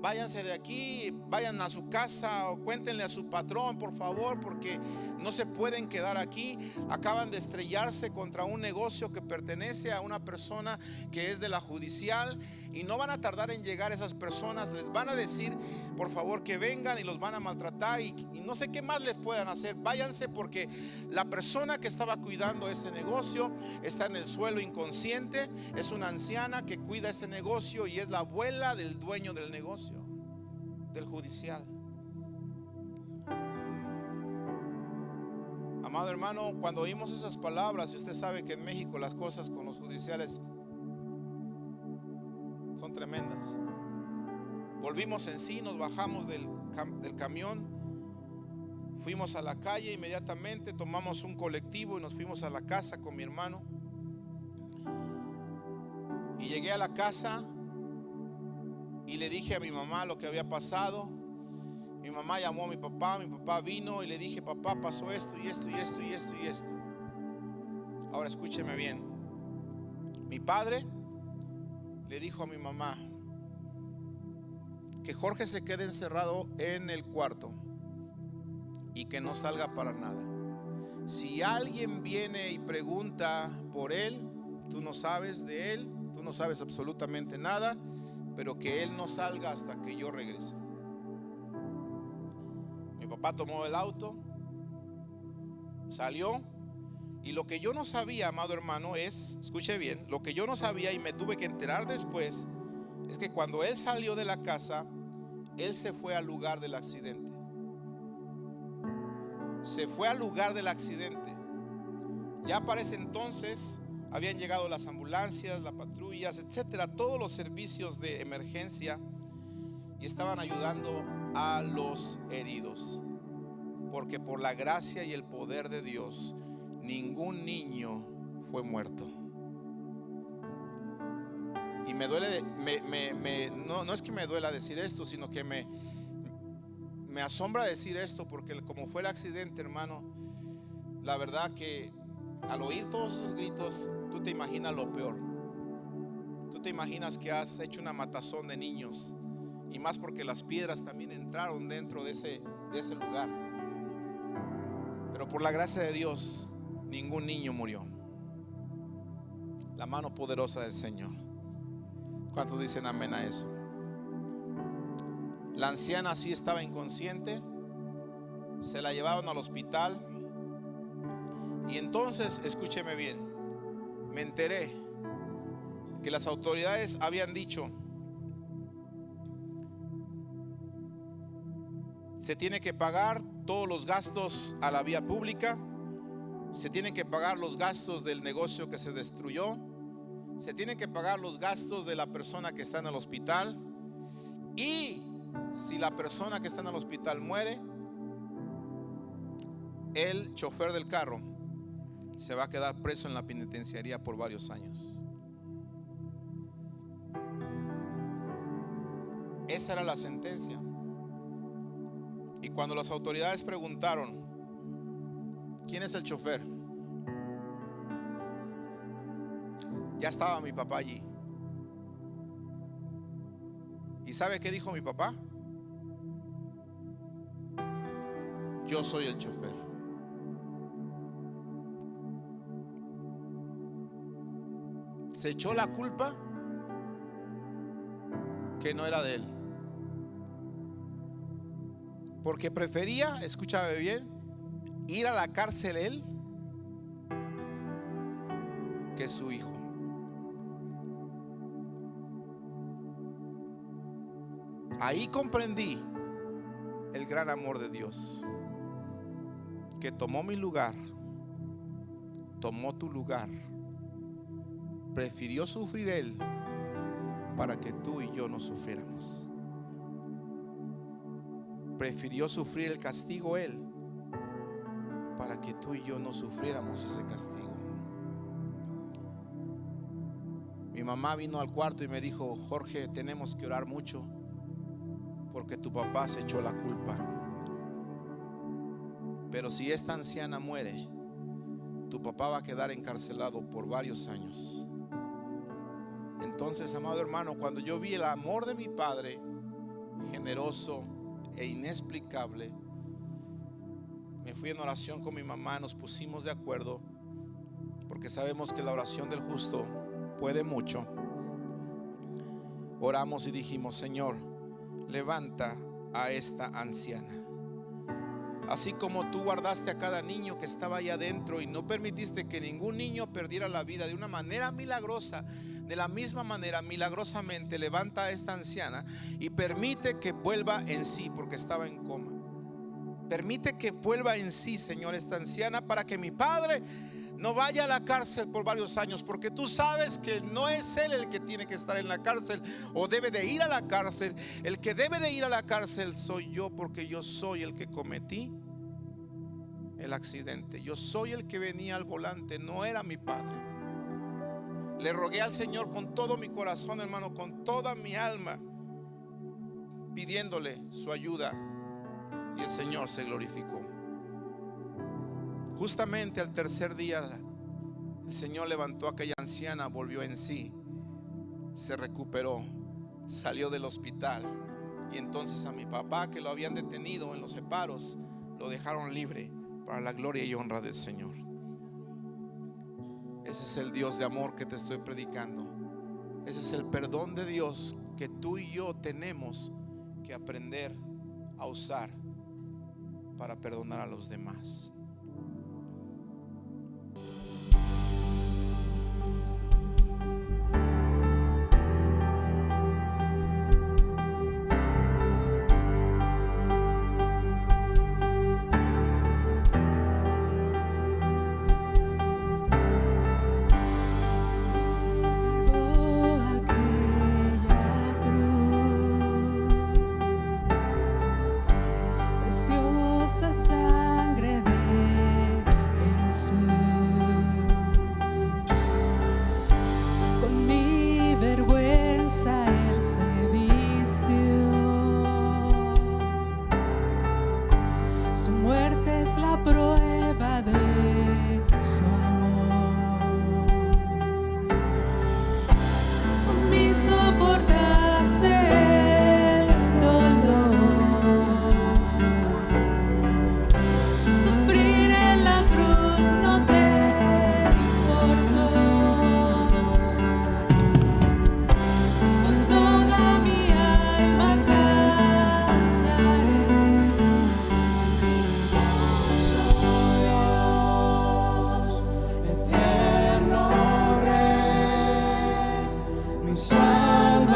Váyanse de aquí, vayan a su casa o cuéntenle a su patrón, por favor, porque no se pueden quedar aquí. Acaban de estrellarse contra un negocio que pertenece a una persona que es de la judicial, y no van a tardar en llegar esas personas. Les van a decir, por favor, que vengan, y los van a maltratar y no sé qué más les puedan hacer. Váyanse, porque la persona que estaba cuidando ese negocio está en el suelo inconsciente. Es una anciana que cuida ese negocio y es la abuela del dueño del negocio, del judicial. Amado hermano, cuando oímos esas palabras, y usted sabe que en México las cosas con los judiciales son tremendas, volvimos en sí, nos bajamos del camión, fuimos a la calle inmediatamente, tomamos un colectivo y nos fuimos a la casa con mi hermano. Y llegué a la casa y le dije a mi mamá lo que había pasado. Mi mamá llamó a mi papá vino y le dije: papá, pasó esto y esto y esto y esto y esto. Ahora escúcheme bien. Mi padre le dijo a mi mamá que Jorge se quede encerrado en el cuarto y que no salga para nada. Si alguien viene y pregunta por él, tú no sabes de él, tú no sabes absolutamente nada, pero que él no salga hasta que yo regrese. Mi papá tomó el auto, salió, y lo que yo no sabía, amado hermano, es, escuche bien, lo que yo no sabía y me tuve que enterar después, es que cuando él salió de la casa, él se fue al lugar del accidente. Se fue al lugar del accidente. Ya para ese entonces habían llegado las ambulancias, las patrullas, etcétera, todos los servicios de emergencia, y estaban ayudando a los heridos, porque por la gracia y el poder de Dios ningún niño fue muerto. Y me duele, no es que me duela decir esto, sino que me asombra decir esto, porque como fue el accidente, hermano, la verdad que al oír todos esos gritos, tú te imaginas lo peor. Tú te imaginas que has hecho una matazón de niños, y más porque las piedras también entraron dentro de ese lugar. Pero por la gracia de Dios, ningún niño murió. La mano poderosa del Señor. ¿Cuántos dicen amén a eso? La anciana sí estaba inconsciente. Se la llevaron al hospital. Y entonces, escúcheme bien, me enteré que las autoridades habían dicho: se tiene que pagar todos los gastos a la vía pública, se tienen que pagar los gastos del negocio que se destruyó, se tienen que pagar los gastos de la persona que está en el hospital, y si la persona que está en el hospital muere, el chofer del carro se va a quedar preso en la penitenciaría por varios años. Esa era la sentencia. Y cuando las autoridades preguntaron: ¿quién es el chofer?, ya estaba mi papá allí. ¿Y sabe qué dijo mi papá? Yo soy el chofer. se echó la culpa que no era de él, porque prefería, escúchame bien, ir a la cárcel él que su hijo. Ahí comprendí el gran amor de Dios, que tomó mi lugar, tomó tu lugar, prefirió sufrir él para que tú y yo no sufriéramos. Prefirió sufrir el castigo él para que tú y yo no sufriéramos ese castigo. Mi mamá vino al cuarto y me dijo: Jorge, tenemos que orar mucho porque tu papá se echó la culpa. Pero si esta anciana muere, tu papá va a quedar encarcelado por varios años. Entonces, amado hermano, cuando yo vi el amor de mi padre, generoso e inexplicable, me fui en oración con mi mamá, nos pusimos de acuerdo, porque sabemos que la oración del justo puede mucho. Oramos y dijimos: Señor, levanta a esta anciana. Así como tú guardaste a cada niño que estaba ahí adentro y no permitiste que ningún niño perdiera la vida de una manera milagrosa, de la misma manera, milagrosamente, levanta a esta anciana y permite que vuelva en sí, porque estaba en coma. Permite que vuelva en sí, Señor, esta anciana, para que mi padre no vaya a la cárcel por varios años, porque tú sabes que no es él el que tiene que estar en la cárcel o debe de ir a la cárcel. El que debe de ir a la cárcel soy yo, porque yo soy el que cometí el accidente. Yo soy el que venía al volante, no era mi padre. Le rogué al Señor con todo mi corazón, hermano, con toda mi alma, pidiéndole su ayuda, y el Señor se glorificó. Justamente al tercer día, el Señor levantó a aquella anciana, volvió en sí, se recuperó, salió del hospital. Y entonces a mi papá, que lo habían detenido en los separos, lo dejaron libre para la gloria y honra del Señor. Ese es el Dios de amor que te estoy predicando. Ese es el perdón de Dios que tú y yo tenemos que aprender a usar para perdonar a los demás. Preciosa sangre de Jesús, con mi vergüenza Él se vistió. Su muerte es la prueba de su amor. Por mí soportaste Salva.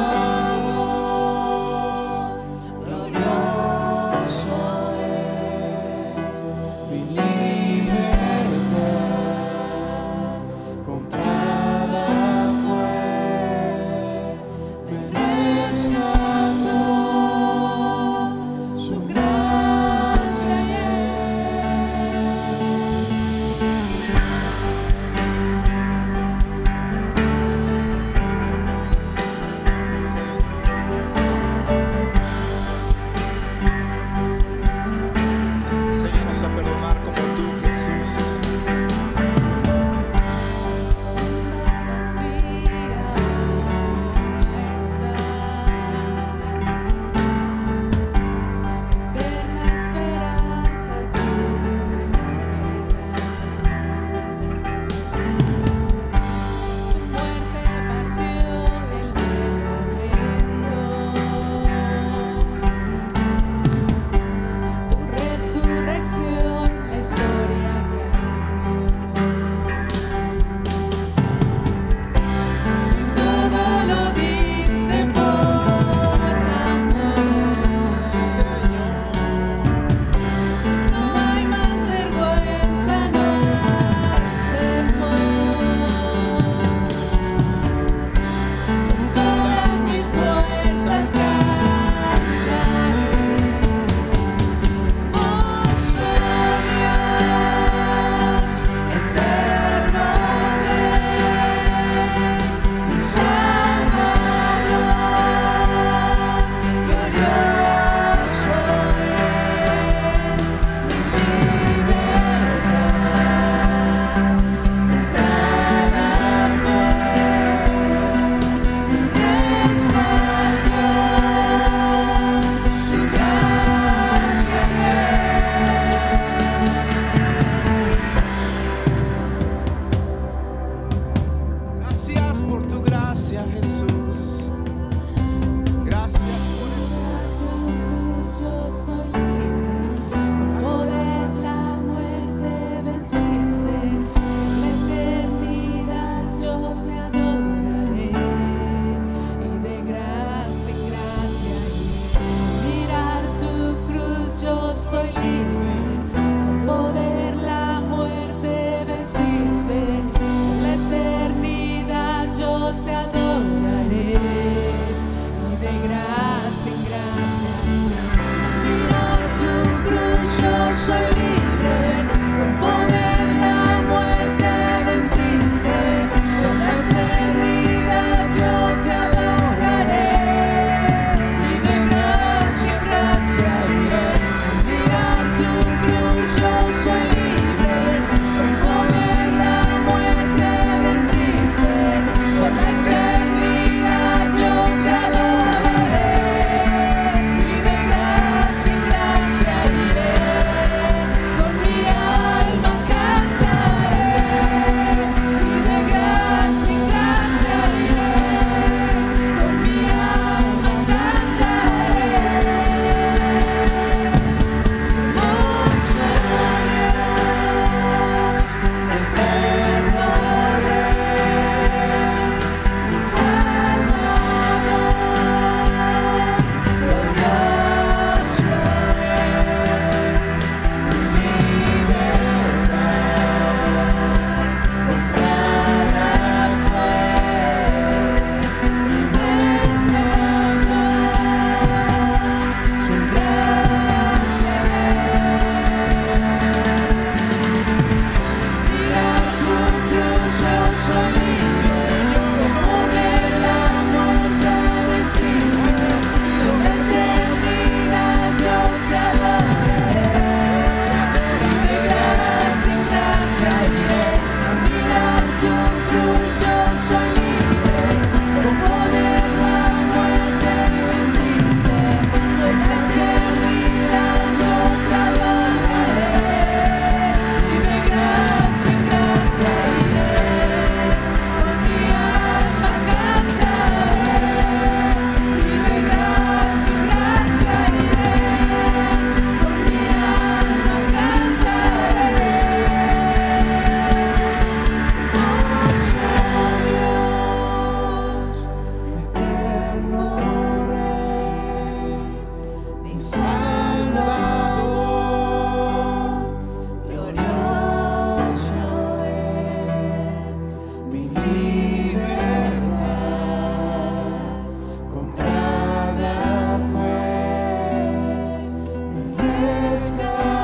rescatado.